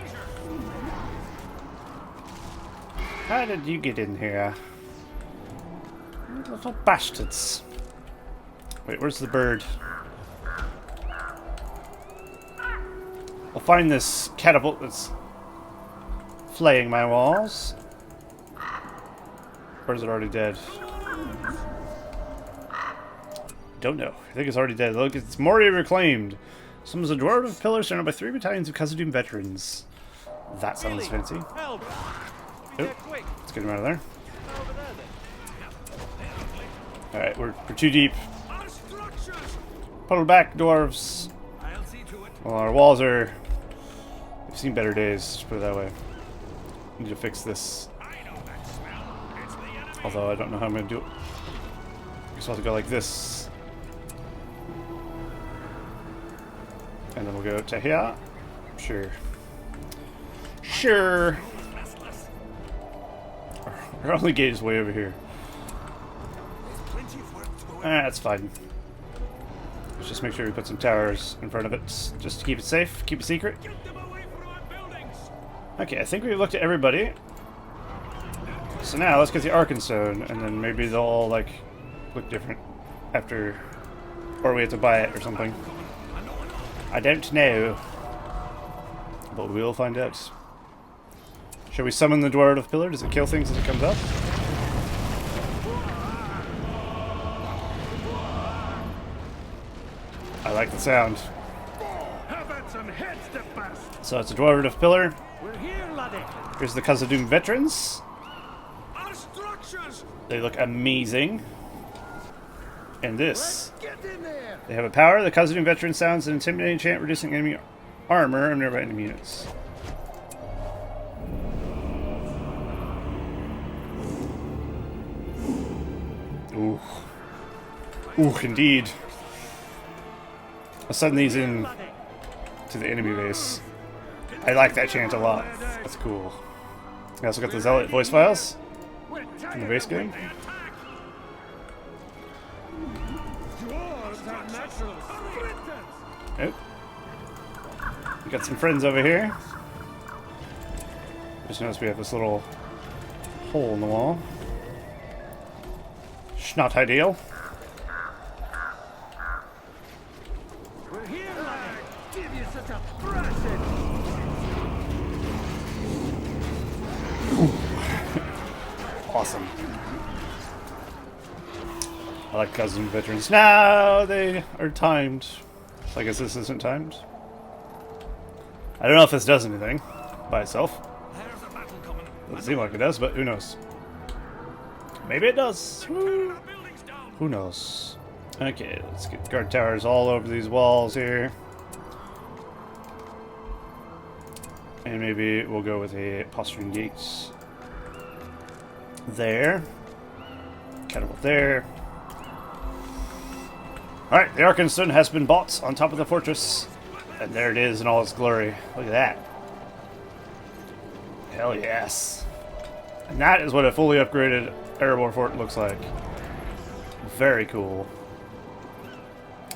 How did you get in here? You little bastards. Wait, where's the bird? I'll find this catapult that's flaying my walls. Or is it already dead? Don't know. I think it's already dead. Look, it's Moria Reclaimed. Summons a Dwarf of Pillars surrounded by 3 battalions of Khazad-dûm veterans. That sounds fancy. Help! Be Oh, there quick. let's get him out of there. Over there then. Alright, we're too deep. Our structures! Puddle back, dwarves. I'll see to it. Well, our walls are... We've seen better days, just put it that way. Need to fix this. I know that smell. It's the enemy. Although I don't know how I'm going to do it. I guess I'll have to go like this. And then we'll go to here. Sure. Sure. Our only gate is way over here. Plenty of work to go in. That's fine. Let's just make sure we put some towers in front of it, just to keep it safe, keep it secret. Get them away from our buildings. Okay, I think we've looked at everybody. So now let's get the Arkenstone, and then maybe they'll all like look different after, or we have to buy it or something. I don't know, but we'll find out. Shall we summon the Dwarf of Pillar? Does it kill things as it comes up? I like the sound. Have had some heads to bust. So it's a Dwarf of Pillar. We're here, laddie. Here's the Khazad-dûm veterans. Our structures. They look amazing. And this. Get in there. They have a power. The Khazad-dûm veteran sounds an intimidating chant, reducing enemy armor of nearby enemy units. Ooh. Ooh, indeed. I'll send these in to the enemy base. I like that chant a lot. That's cool. I also got the Zealot voice files in the base game. Dwarves are natural sprinters. Oh. We got some friends over here. Just noticed we have this little hole in the wall. Not ideal. We're here, laddie. Give you such a thrashing. Awesome. I like Khazad-dûm veterans. Now they are timed. So I guess this isn't timed. I don't know if this does anything by itself. There's a battle coming. Doesn't seem like it does, but who knows? Maybe it does. Woo. Our buildings down. Who knows? Okay, let's get guard towers all over these walls here. And maybe we'll go with a postern gates there. Catapult there. Alright, the Arkenstone has been bought on top of the fortress. And there it is in all its glory. Look at that. Hell yes. And that is what a fully upgraded Erebor fort looks like. Very cool.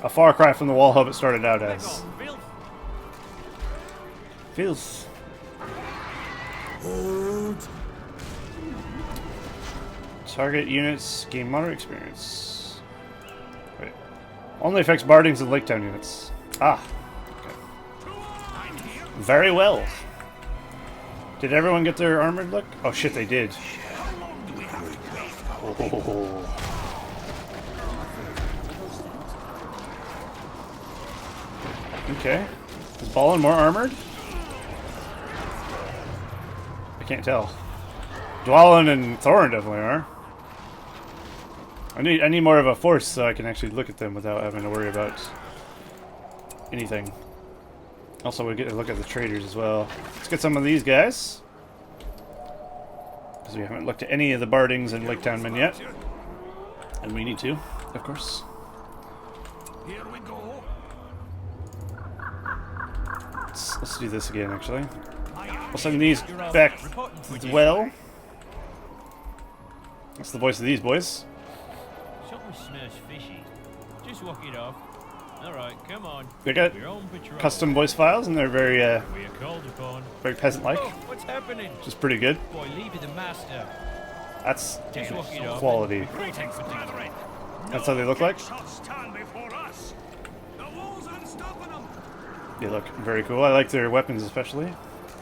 A far cry from the wall hub it started out as. Feels. Hold. Target units gain moderate experience. Wait. Only affects Bardings and Laketown units. Ah. Okay. Very well. Did everyone get their armored look? Oh shit, they did. Oh. Okay. Is Ballin more armored? I can't tell. Dwalin and Thorin definitely are. I need more of a force so I can actually look at them without having to worry about anything. Also, we get to look at the traders as well. Let's get some of these guys. Because we haven't looked at any of the Bardings and Laketown men yet. And we need to, of course. Here we go. Let's do this again, actually. We'll send these back as well. That's the voice of these boys. Something smells fishy. Just walk it off. Alright, come on. They got Your own patrol. custom voice files, and they're very, We are called upon. very peasant-like, Oh, what's happening? which is pretty good. Boy, leave it the master. That's Just walk it off. quality. Greetings, brethren. That's how they look like. Shall stand before us. The walls unstopping them. They look very cool. I like their weapons especially.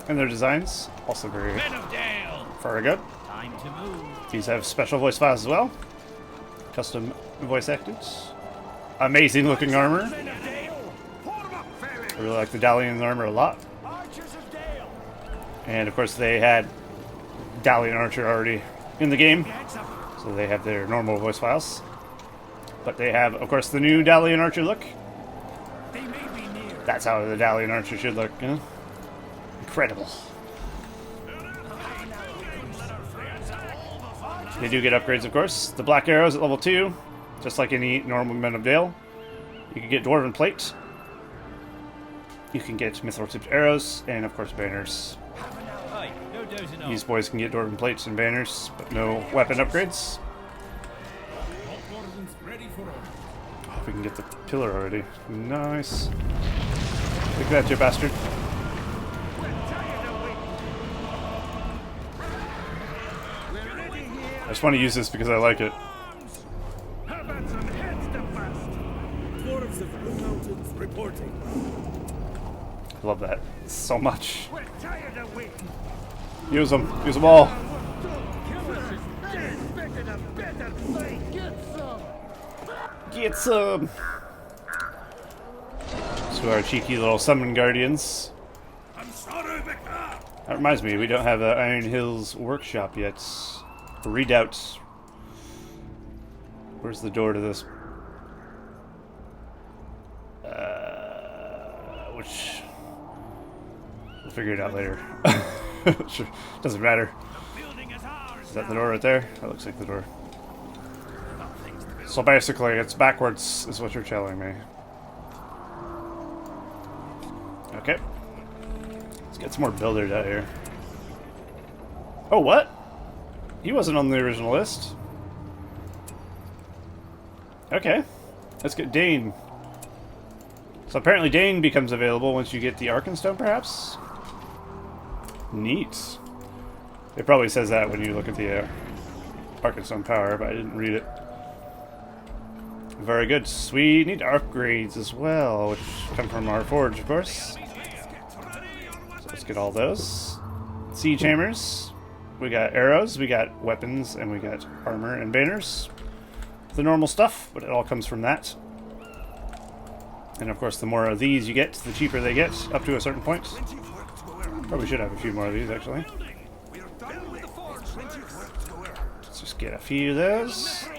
And their designs, also very, Men of Dale! very good. Time to move. These have special voice files as well. Custom voice acted. Amazing looking armor. Men of Dale. Form up, fair I really like the Dalian armor a lot. And of course they had Dalian Archer already in the game, so they have their normal voice files. But they have, of course, the new Dalian Archer look. That's how the Dalian Archer should look, you know? Incredible. They do get upgrades, of course. The black arrows at level 2, just like any normal Men of Dale. You can get Dwarven Plate. You can get Mithril-tipped arrows, and of course banners. These boys can get Dwarven Plates and banners, but no weapon upgrades. Oh, we can get the pillar already. Nice. Look at that, you bastard. I just want to use this because I like it. Dwarves of Erebor reporting. I love that so much. Use them. Use them all. Get some. So our cheeky little summon guardians. That reminds me, we don't have an Iron Hills workshop yet. Redoubt. Where's the door to this? Which we'll figure it out later. Sure, doesn't matter. Is that the door right there? That looks like the door. So basically, it's backwards, is what you're telling me. Okay. Let's get some more builders out here. Oh, what? He wasn't on the original list. Okay. Let's get Dane. So apparently Dane becomes available once you get the Arkenstone, perhaps? Neat. It probably says that when you look at the Arkenstone power, but I didn't read it. Very good. We need upgrades as well, which come from our forge, of course. So let's get all those. Siege hammers. We got arrows, we got weapons, and we got armor and banners. The normal stuff, but it all comes from that. And of course, the more of these you get, the cheaper they get, up to a certain point. Probably should have a few more of these, actually. Let's just get a few of those.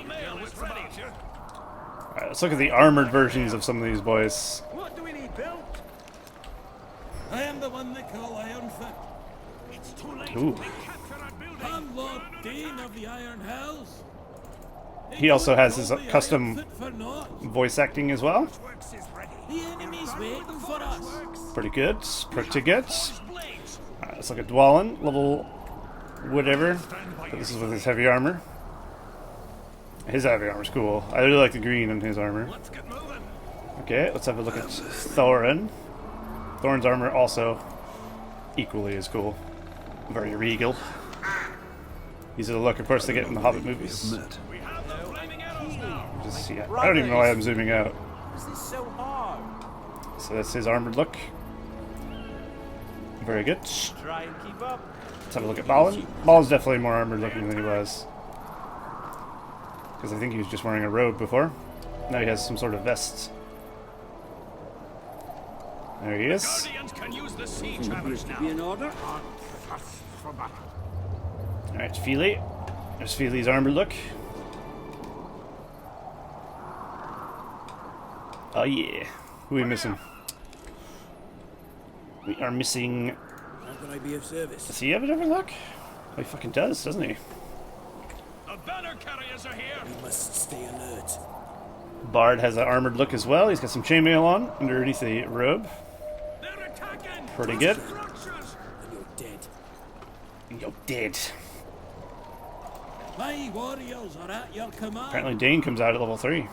Alright, let's look at the armored versions of some of these boys. What do we need built? I am the one they call Ironfoot. It's too late. Ooh. I'm Lord Dane of the Iron Hells. He also has his custom voice acting as well. The enemy's waiting for us. Pretty good. Pretty good. Alright, let's look at Dwalin. Level whatever. But this is with his heavy armor. His heavy armor's cool. I really like the green in his armor. Okay, let's have a look at Thorin. Thorin's armor also equally as cool. Very regal. These are the look, of course, they get in the Hobbit movies. Just see, I don't even know why I'm zooming out. So that's his armored look. Very good. Try and keep up. Let's have a look at Balin. Balin's definitely more armored looking than he was. Because I think he was just wearing a robe before. Now he has some sort of vest. There he is. Alright, Feely. There's Feely's armored look. Oh yeah. Who are we missing? We are missing... How can I be of service? Does he have a different look? Oh, he fucking does, doesn't he? The banner carriers are here. We must stay alert. Bard has an armored look as well. He's got some chainmail on underneath the robe. They're attacking. Pretty good. And you're dead. You're dead. My warriors are at your command. Apparently Dane comes out at level 3.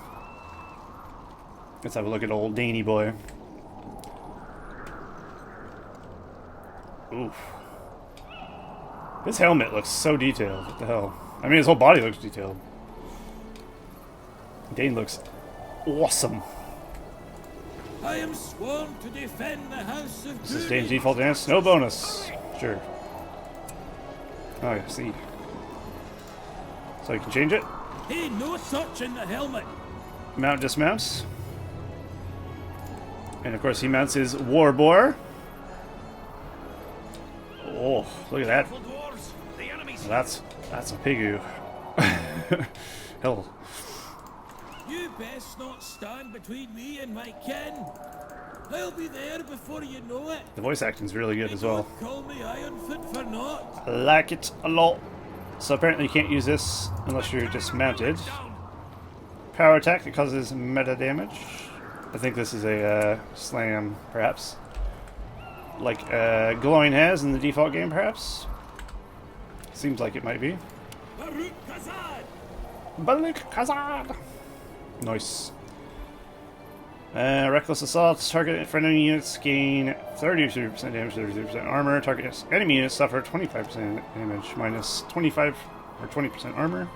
Let's have a look at old Daney boy. Oof. His helmet looks so detailed. What the hell? I mean, his whole body looks detailed. Dane looks awesome. I am sworn to defend the house of This is Dane's default dance. No bonus. Sure. Oh, yeah, see. So you can change it. Hey, no touch in the helmet. Mount dismounts. And of course he mounts his war boar. Oh, look at that. That's a pigoo. Hell. You best not stand between me and my kin. I'll be there before you know it. The voice acting's really good as well. Don't call me Ironfoot for naught. I like it a lot. So apparently you can't use this unless you're dismounted. Power attack that causes meta damage. I think this is a slam, perhaps. Like Glowing has in the default game, perhaps. Seems like it might be. Balut Khazad! Nice. Reckless Assault. Target friendly units gain 33% damage, 33% armor. Target enemy units suffer 25% damage, minus 25 or 20% armor.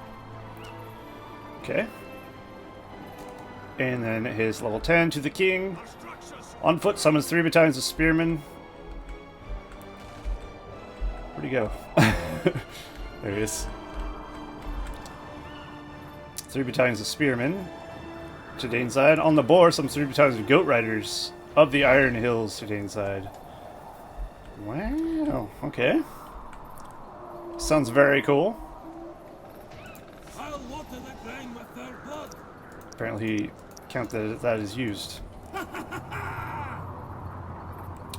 Okay. And then his level 10 to the king. On foot summons 3 battalions of spearmen. Where'd he go? There he is. 3 battalions of spearmen to Daneside. On the boar, some 3 battalions of goat riders of the Iron Hills to Daneside. Wow. Okay. Sounds very cool. I'll water the ground with their blood. Apparently he counted that is used.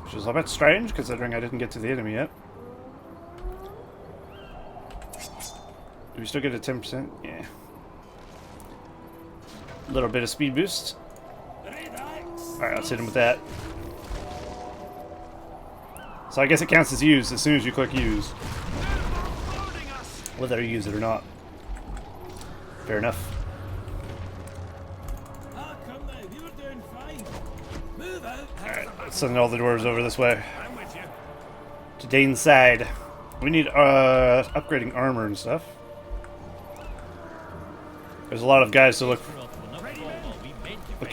Which is a bit strange, considering I didn't get to the enemy yet. Do we still get a 10%? Yeah. A little bit of speed boost. Alright, let's hit him with that. So I guess it counts as used as soon as you click use. Whether you use it or not. Fair enough. Alright, let's send all the dwarves over this way. To Dane's side. We need upgrading armor and stuff. There's a lot of guys to look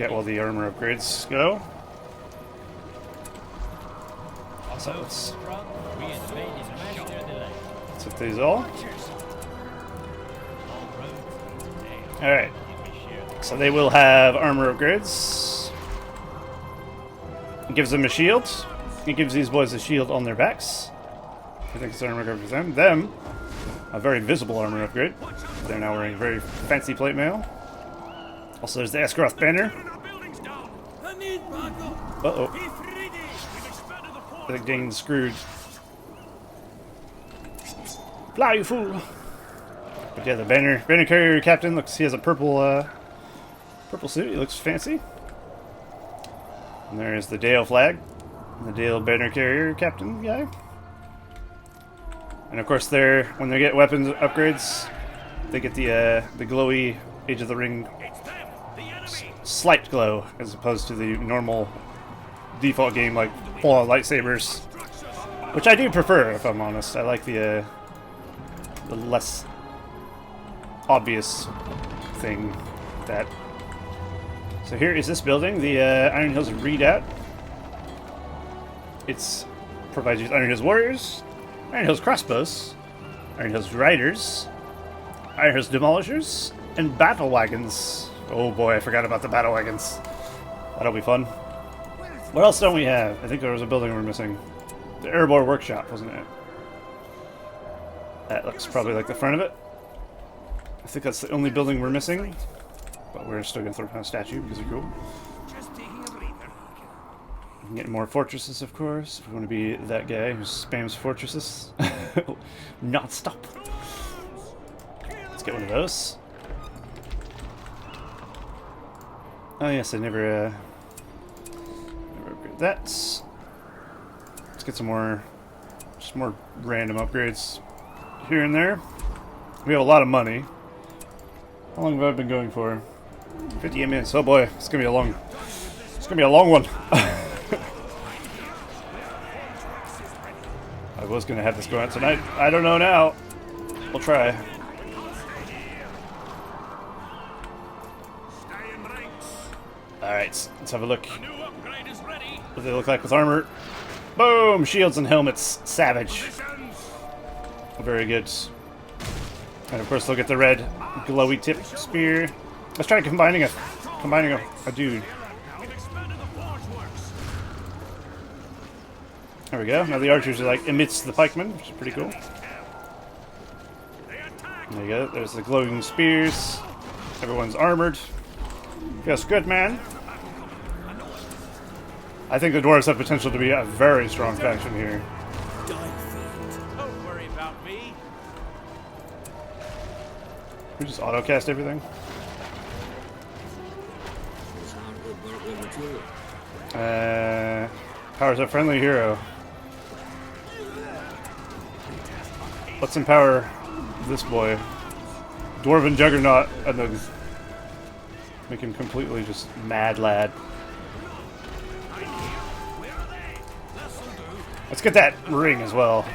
at while the armor upgrades go. So let's hit these all. Alright. So they will have armor upgrades. It gives them a shield. It gives these boys a shield on their backs. I think it's armor upgrade for them. Them, a very visible armor upgrade. They're now wearing very fancy plate mail. Also, there's the Esgaroth banner. Uh-oh. I think Dane's screwed. Fly, you fool! But yeah, the banner carrier captain looks. He has a purple suit. He looks fancy. And there is the Dale flag, the Dale banner carrier captain guy. And of course, when they get weapons upgrades, they get the glowy Age of the Ring slight glow, as opposed to the normal default game like full-on lightsabers, which I do prefer, if I'm honest. I like the less obvious thing with that. So here is this building, the Iron Hills Redoubt. It's provides you with Iron Hills Warriors, Iron Hills Crossbows, Iron Hills Riders, Iron Hills Demolishers, and Battle Wagons. Oh boy, I forgot about the Battle Wagons. That'll be fun. What else don't we have? I think there was a building we're missing. The Erebor Workshop, wasn't it? That looks probably like the front of it. I think that's the only building we're missing. But we're still going to throw down a statue because they're cool. We can get more fortresses, of course. If we want to be that guy who spams fortresses. Not stop. Let's get one of those. Oh yes, I never upgraded that. Let's get some more, just more random upgrades here and there. We have a lot of money. How long have I been going for? 58 minutes. Oh boy, it's gonna be a long one. I was gonna have this go out tonight. I don't know now. We'll try. Alright, let's have a look. What do they look like with armor? Boom! Shields and helmets. Savage. Very good. And of course, look at the red glowy tip spear. Let's try combining a dude. There we go. Now the archers are like amidst the pikemen, which is pretty cool. There you go. There's the glowing spears. Everyone's armored. Feels good, man. I think the dwarves have potential to be a very strong faction here. Don't worry about me. We just auto-cast everything. Powers a friendly hero. Let's empower this boy. Dwarven Juggernaut, and then make him completely just mad lad. Let's get that ring as well.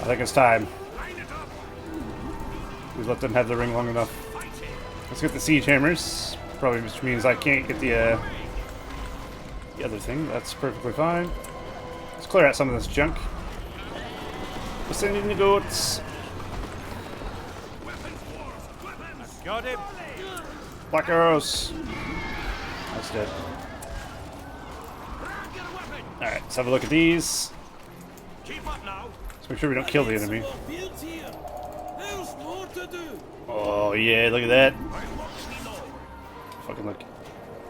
I think it's time. We've let them have the ring long enough. Let's get the siege hammers. Probably which means I can't get the other thing. That's perfectly fine. Let's clear out some of this junk. We're sending the goats. Got him. Black arrows. That's dead. Alright, let's have a look at these. Keep up now. Let's make sure we don't kill the enemy. Oh yeah, look at that. Fucking look.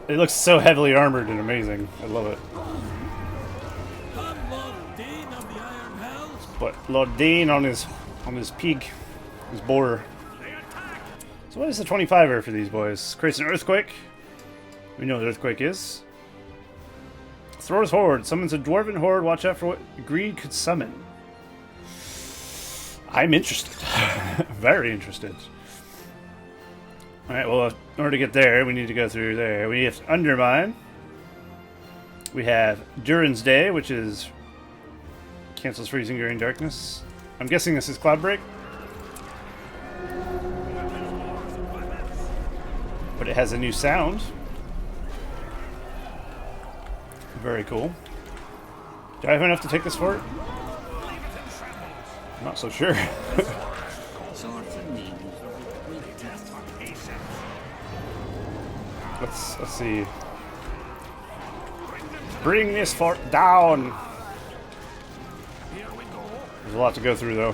It looks so heavily armored and amazing. I love it. But Lord Dane on his pig, his boar. So what is the 25er for these boys? Creates an earthquake. We know what earthquake is. Throws horde. Summons a dwarven horde. Watch out for what greed could summon. I'm interested. Very interested. Alright, well, in order to get there, we need to go through there. We have to undermine. We have Durin's Day, which is cancels freezing during darkness. I'm guessing this is Cloudbreak. But it has a new sound. Very cool. Do I have enough to take this fort? I'm not so sure. Let's see. Bring this fort down. There's a lot to go through, though.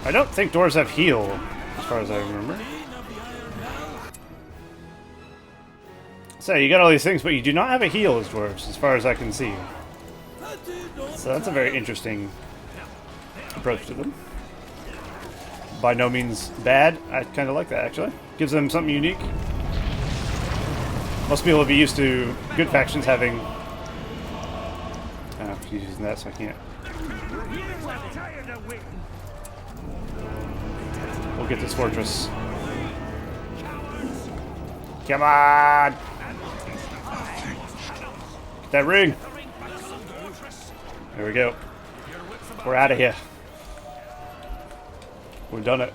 I don't think dwarves have heal, as far as I remember. So you got all these things, but you do not have a heal as dwarves, as far as I can see. So that's a very interesting approach to them. By no means bad. I kind of like that, actually. Gives them something unique. Most people will be used to good factions having... Oh, she's using that, so I can't. We'll get this fortress. Come on! Get that ring! There we go. We're out of here. We've done it.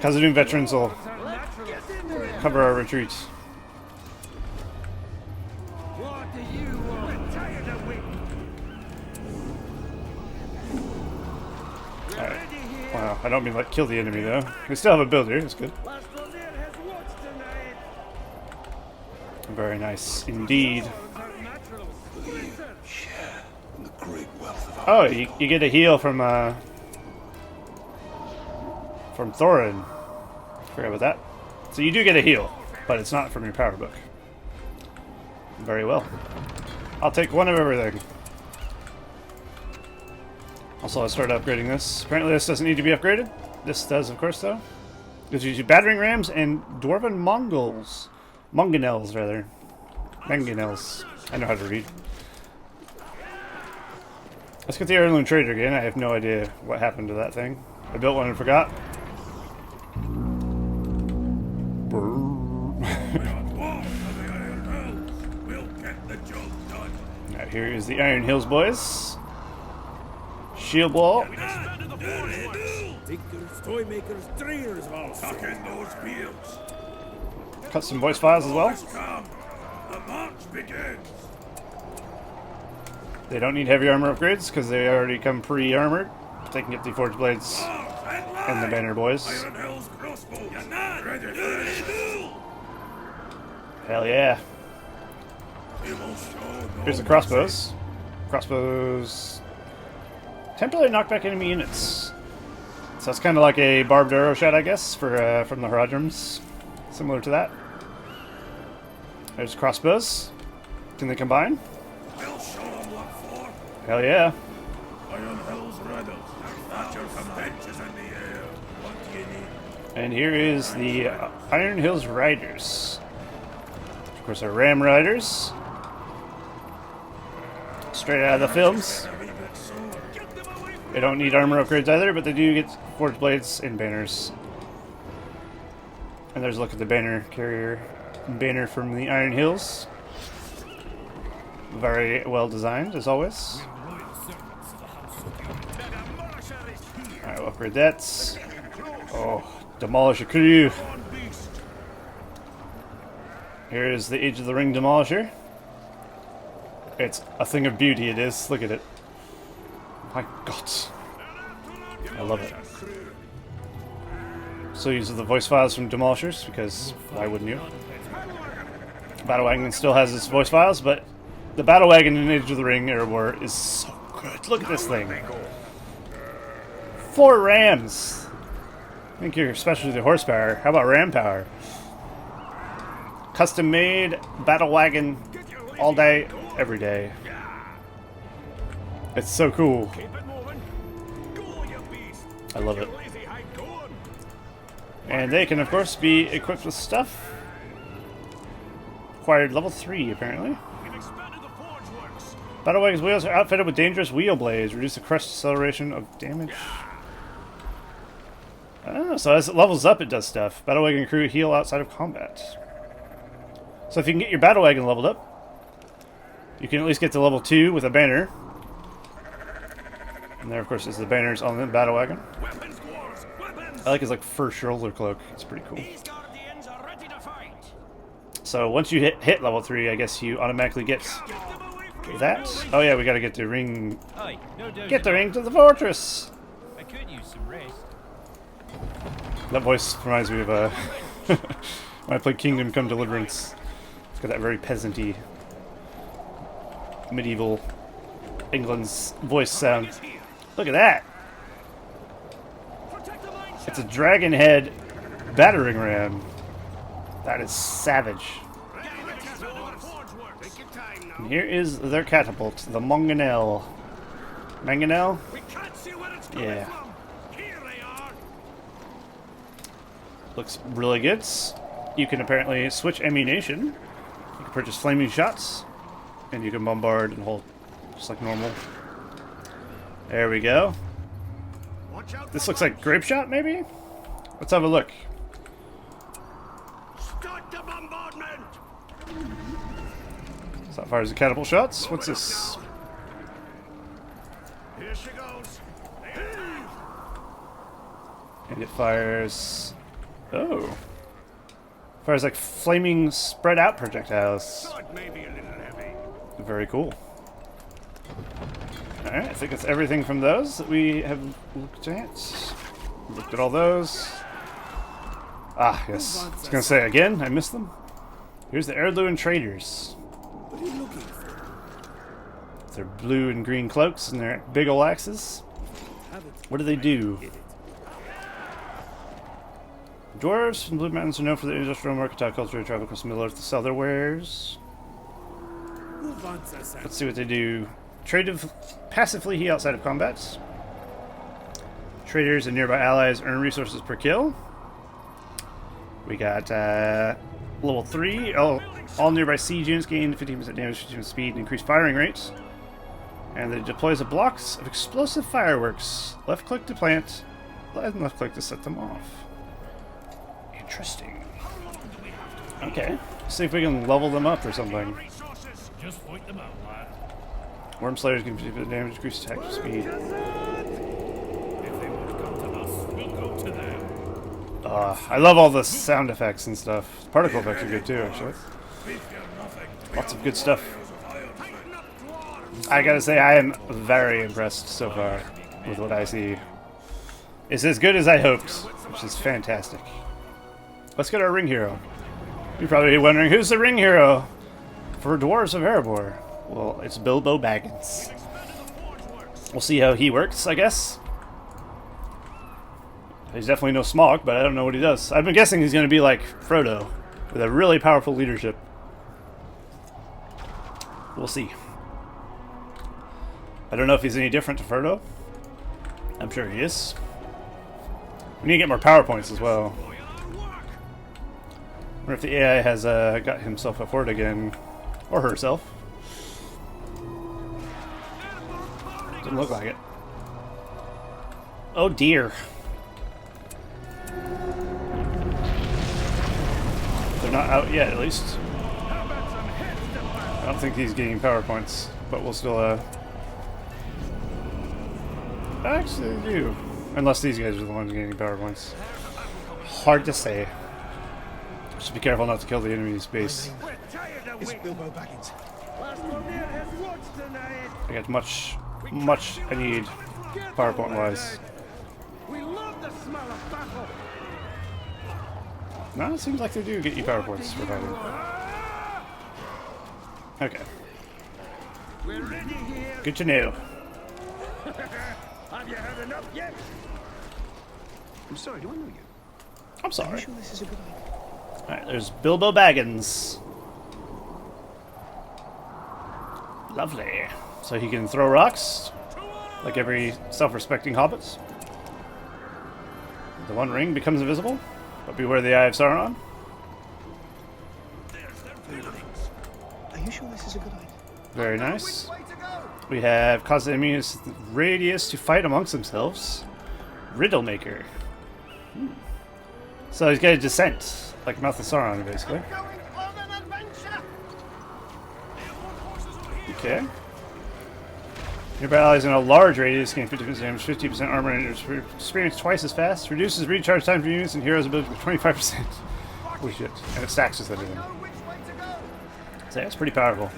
Khazad-dûm veterans will cover our retreats. Alright. Wow, I don't mean like kill the enemy though. We still have a builder, that's good. Very nice indeed. Oh, you get a heal from Thorin. Forgot about that. So you do get a heal, but it's not from your power book. Very well. I'll take one of everything. Also, I started upgrading this. Apparently this doesn't need to be upgraded. This does, of course, though. Gives you battering rams and dwarven Mongols. Mangonels, rather. Mangonels. I know how to read. Let's get the heirloom trader again. I have no idea what happened to that thing. I built one and forgot. Alright, here is the Iron Hills boys. Shield wall. Cut some voice files as well. They don't need heavy armor upgrades because they already come pre-armored. They can get the forged blades and the banner boys. Hell yeah. Here's the crossbows. Crossbows temporarily knock back enemy units. So it's kind of like a barbed arrow shot, I guess, for from the Haradrims. Similar to that. There's crossbows. Can they combine? Hell yeah. And here is the Iron Hills Riders. Of course, our Ram Riders. Straight out of the films. They don't need armor upgrades either, but they do get forged blades and banners. And there's a look at the banner carrier. Banner from the Iron Hills. Very well designed, as always. Alright, we'll upgrade that. Oh, demolish a crew. Here is the Age of the Ring Demolisher. It's a thing of beauty, it is. Look at it. My God. I love it. Still uses the voice files from Demolishers, because why wouldn't you? Battle Wagon still has its voice files, but the Battle Wagon in Age of the Ring Erebor is so good. Look at this thing. 4 rams. I think you're especially the horsepower. How about ram power? Custom made Battle Wagon all day, every day. It's so cool. I love it. And they can, of course, be equipped with stuff. Acquired level 3, apparently. Battle Wagon's wheels are outfitted with dangerous wheel blades. Reduce the crest acceleration of damage. Oh, so as it levels up, it does stuff. Battle Wagon crew heal outside of combat. So if you can get your Battle Wagon leveled up, you can at least get to level 2 with a banner. And there, of course, is the banners on the Battle Wagon. I like his fur shoulder cloak. It's pretty cool. So once you hit level 3, I guess you automatically get that. Oh yeah, we gotta get the ring. Get the ring to the fortress. I could use some rest. That voice reminds me of when I played Kingdom Come Deliverance. It's got that very peasanty, medieval England's voice sound. Look at that! It's a dragon head battering ram. That is savage. And here is their catapult, the Mangonel. Mangonel? Yeah. Looks really good. You can apparently switch ammunition. You can purchase flaming shots. And you can bombard and hold just like normal. There we go. This looks like grape shot, maybe? Let's have a look. Start the bombardment! So that fires the catapult shots. What's this? Here she goes. And it fires... Oh. Fires like flaming spread out projectiles. Maybe a little heavy. Very cool. Alright, I think that's everything from those that we have looked at. Looked at all those. Ah, yes. I was going to say again, I missed them. Here's the Heirloom Traders. What are you looking for? Their blue and green cloaks and their big ol' axes. What do they do? Dwarves from Blue Mountains are known for their industrial mercantile culture and travel across Middle Earth to sell their wares. Let's see what they do. Passively heal outside of combat. Traders and nearby allies earn resources per kill. We got level 3. All nearby siege units gain 15% damage, 15% speed, and increased firing rates. And it deploys a blocks of explosive fireworks. Left click to plant, and left click to set them off. Interesting. Okay. Let's see if we can level them up or something. Just point them out, lad. Worm Slayers can do damage, increased attack speed. If they want to come to us, we'll go to them. I love all the sound effects and stuff. Particle effects are good too, actually. Lots of good stuff. I gotta say, I am very impressed so far with what I see. It's as good as I hoped, which is fantastic. Let's get our ring hero. You're probably wondering, who's the ring hero for Dwarves of Erebor? Well, it's Bilbo Baggins. We'll see how he works, I guess. He's definitely no Smaug, but I don't know what he does. I've been guessing he's going to be like Frodo, with a really powerful leadership. We'll see. I don't know if he's any different to Frodo. I'm sure he is. We need to get more power points as well. I wonder if the AI has got himself a fort again. Or herself. Doesn't look like it. Oh dear. They're not out yet, at least. I don't think he's gaining power points, but we'll still, actually, they do. Unless these guys are the ones gaining power points. Hard to say. Just be careful not to kill the enemy's base. It's Bilbo Baggins. I got much I need PowerPoint wise. We love the smell of battle. No, it seems like they do get you power points for fighting. Okay. We're ready here. Good to know. Have you had enough yet? I'm sorry, do I know you? I'm sorry. Are you sure this is a good idea? Alright, there's Bilbo Baggins. Lovely. So he can throw rocks, like every self-respecting hobbit. The One Ring becomes invisible, but beware the Eye of Sauron. Are you sure this is a good idea? Very nice. We have cause the enemies radius to fight amongst themselves. Riddle Maker. So he's got a descent, like Mouth of Sauron, basically. Okay. Nearby allies in a large radius gain 50% damage, 50% armor, and experience twice as fast. Reduces recharge time for units and heroes' ability by 25%. Holy shit. And it stacks with everything. So yeah, it's pretty powerful.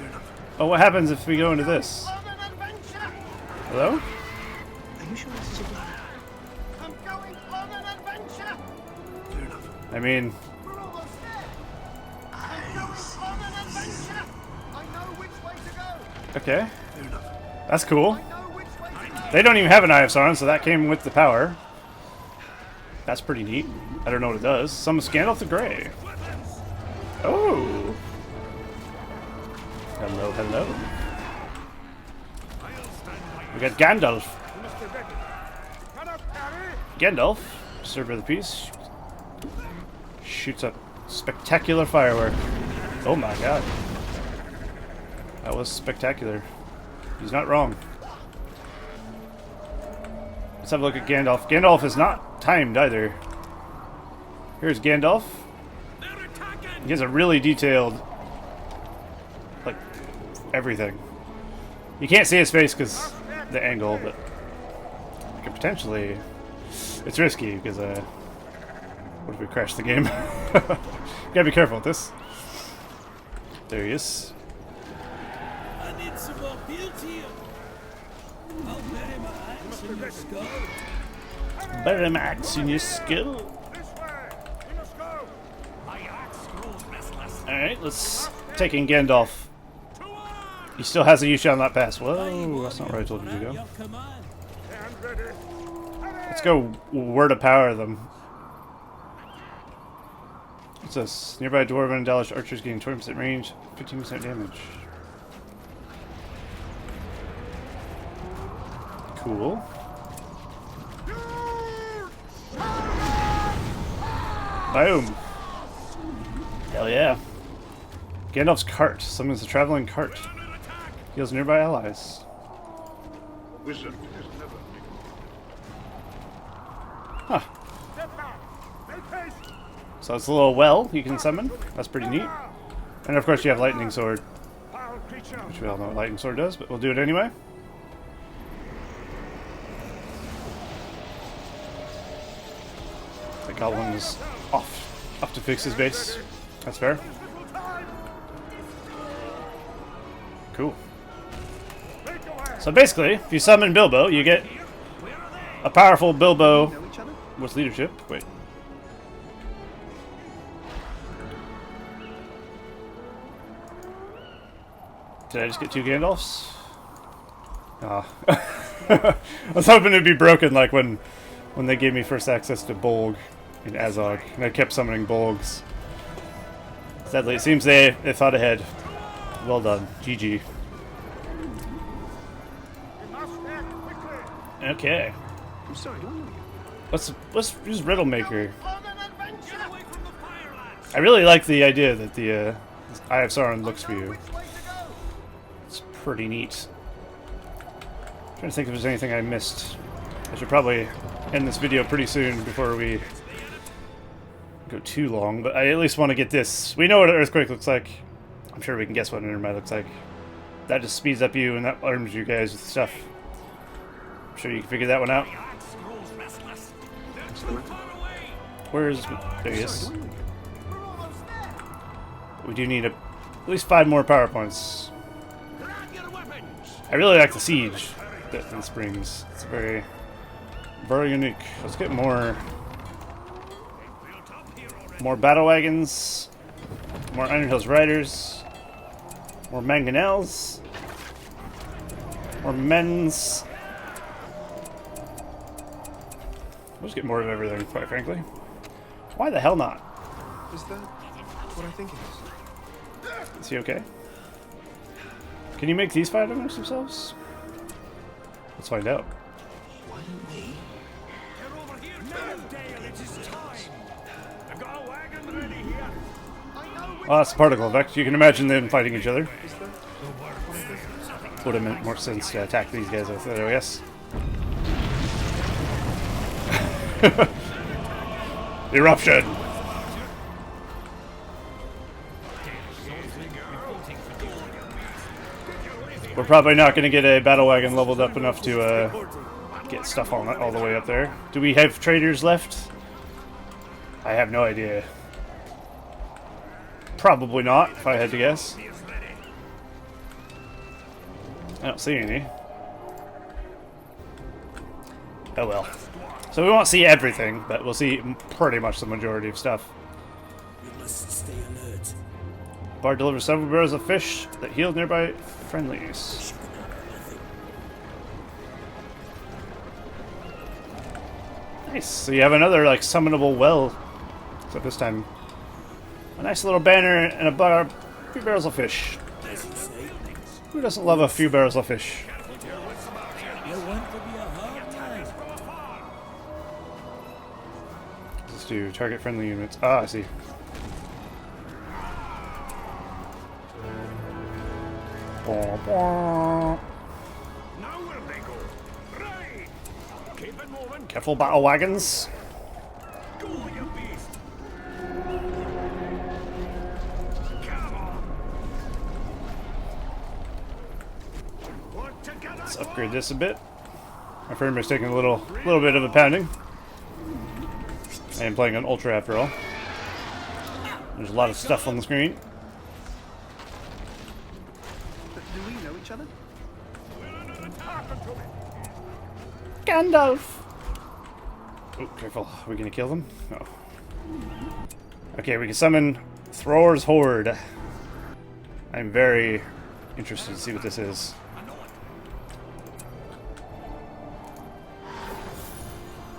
Oh, what happens if we go into this? Hello? Are you sure this is a good idea? I'm going on an adventure. Fair enough. I mean, We're almost there. I'm going on an adventure. I know which way to go. okay. Fair enough. That's cool. I know which way to go. They don't even have an Eye of Sauron, so that came with the power. That's pretty neat. I don't know what it does. Some Gandalf the Grey. Oh. Hello, hello. We got Gandalf. Gandalf, server of the peace, shoots a spectacular firework. Oh my god. That was spectacular. He's not wrong. Let's have a look at Gandalf. Gandalf is not timed either. Here's Gandalf. He has a really detailed, like, everything. You can't see his face because the angle, but you could potentially. It's risky because what if we crash the game? You gotta be careful with this. There he is. I need some more beauty. I'll bury my axe in your skull. Bury my axe in your skull. This way. We must go. My axe grows restless. Alright, let's take in Gandalf. He still has a U-shot on that pass. Whoa, that's not where I told you to go. Your command. Stand ready. Let's go word of power them. What's this? Nearby dwarven and Dalish archers gain 20% range, 15% damage. Cool. Boom. Hell yeah. Gandalf's cart. Summons a traveling cart. Heals nearby allies. Wizard is never Huh. Step back. Make haste. So it's a little well you can summon. That's pretty neat. And of course you have Lightning Sword, Foul creature. which we all know what Lightning Sword does, but we'll do it anyway. The goblin is off to fix his base. That's fair. Cool. Make away. So basically, if you summon Bilbo, you get a powerful Bilbo Know each other? with leadership. Wait. Did I just get 2 Gandalfs? Ah. I was hoping it'd be broken like when they gave me first access to Bolg in Azog, and I kept summoning Bolgs. Sadly, it seems they thought ahead. Well done. GG. Okay. I'm sorry, do I know you? Let's use Riddlemaker. I really like the idea that the Eye of Sauron looks for you. It's pretty neat. I'm trying to think if there's anything I missed. I should probably end this video pretty soon before we go too long, but I at least want to get this. We know what an earthquake looks like. I'm sure we can guess what an intermite looks like. That just speeds up you and that arms you guys with stuff. I'm sure you can figure that one out. Where's... There he is. We do need at least 5 more power points. I really like the siege that this brings. It's very, very unique. Let's get more battle wagons, more Iron Hills Riders, more mangonels, more men's. Let's get more of everything, quite frankly. Why the hell not? Is that what I think it is? Is he okay? Can you make these fight amongst themselves? Let's find out. Why don't we? Oh, that's a particle effect. You can imagine them fighting each other. Is that what I think? Would have made more sense to attack these guys with it, I guess. Eruption! We're probably not going to get a battle wagon leveled up enough to get stuff on all the way up there. Do we have traders left? I have no idea. Probably not, if I had to guess. I don't see any. Oh well. So we won't see everything, but we'll see pretty much the majority of stuff. We must stay alert. Bard delivers several barrels of fish that heal nearby friendlies. Nice. So you have another like summonable well. Except this time, a nice little banner and a few barrels of fish. As you say, Who doesn't love a few barrels of fish? you want to be a hard man. Let's do target friendly units. Ah, I see. Bwah, bwah. Now where they go? Right. Keep it moving. Careful, battle wagons. Go, you beast. Come on. Work together. Let's upgrade this a bit. My frame is taking a little bit of a pounding. I am playing on Ultra after all. There's a lot of stuff on the screen. But do we know each other? Gandalf! Oh, careful. Are we gonna kill them? No. Okay, we can summon Thror's Horde. I'm very interested to see what this is.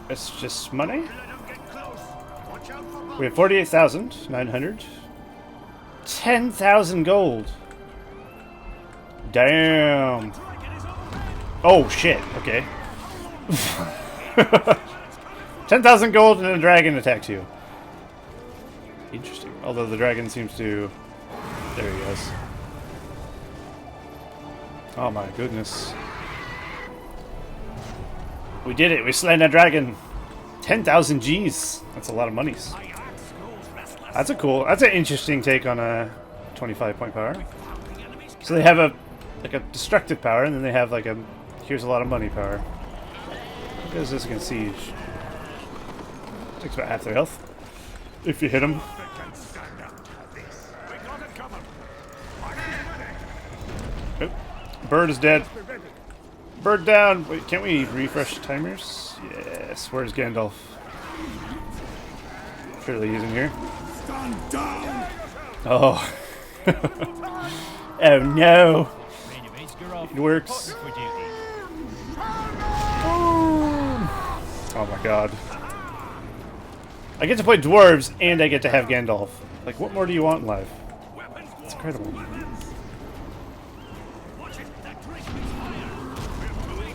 It's just money? We have 48,900. 10,000 gold. Damn. Oh, shit. Okay. 10,000 gold and a dragon attacks you. Interesting. Although the dragon seems to... There he goes. Oh my goodness. We did it. We slain a dragon. 10,000 G's. That's a lot of monies. That's an interesting take on a 25 point power. So they have a destructive power, and then they have like a here's a lot of money power. What does this against siege? Takes about half their health if you hit them. Oh, bird is dead. Bird down. Wait, can't we refresh timers? Yes. Where's Gandalf? Surely he's in here. Oh. Oh no. You're off. It works. For duty. Oh my god. I get to play dwarves and I get to have Gandalf. Like, what more do you want in life? It's incredible.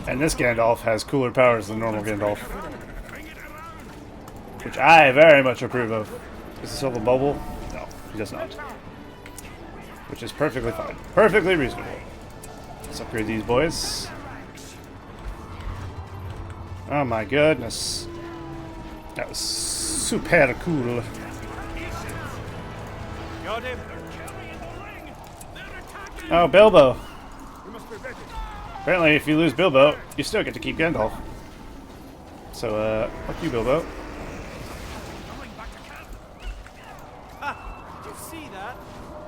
And this Gandalf has cooler powers than normal Gandalf. Which I very much approve of. Does he still have a bubble? No, he does not. Which is perfectly fine. Perfectly reasonable. Let's upgrade these boys. Oh my goodness. That was super cool. Got him. Oh, Bilbo. Apparently, if you lose Bilbo, you still get to keep Gandalf. So, fuck you, Bilbo. Ha! Did you see that?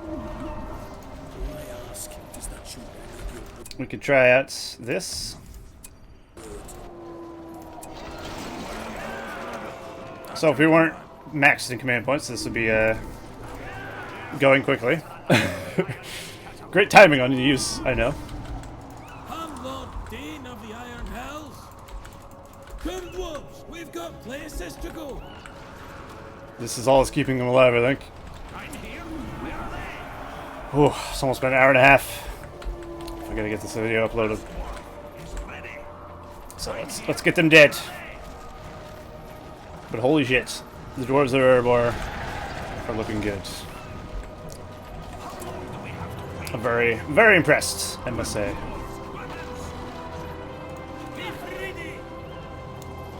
All I ask is that you We could try out this. So if we weren't maxed in command points, this would be going quickly. Great timing on the use, I know. I'm Lord Dane of the Iron Hells. Come, dwarves, we've got places to go. This is all that's keeping them alive, I think. Ooh, it's almost been an hour and a half. I gotta get this video uploaded. So let's get them dead. But holy shit, the Dwarves of Erebor are looking good. I'm very, very impressed, I must say.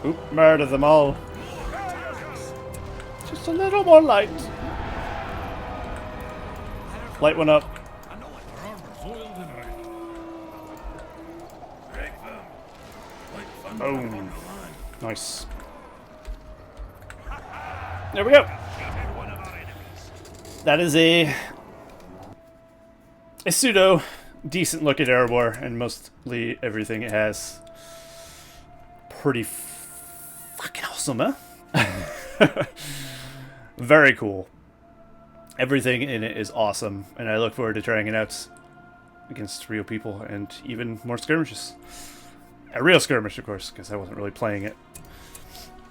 Oop, murder them all. Just a little more light. Light one up. Boom. Nice. There we go. That is a pseudo decent look at Erebor, and mostly everything it has. Pretty fucking awesome, huh? Very cool. Everything in it is awesome, and I look forward to trying it out against real people and even more skirmishes. A real skirmish, of course, because I wasn't really playing it.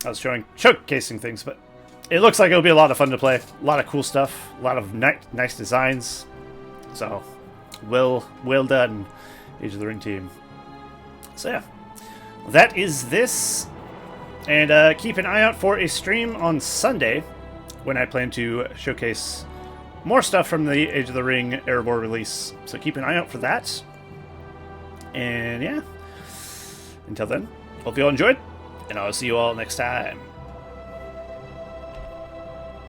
I was showcasing things, but it looks like it'll be a lot of fun to play. A lot of cool stuff, a lot of nice designs. So, well done, Age of the Ring team. So yeah, that is this. And keep an eye out for a stream on Sunday when I plan to showcase more stuff from the Age of the Ring Erebor release. So keep an eye out for that. And yeah, until then, hope you all enjoyed, and I'll see you all next time.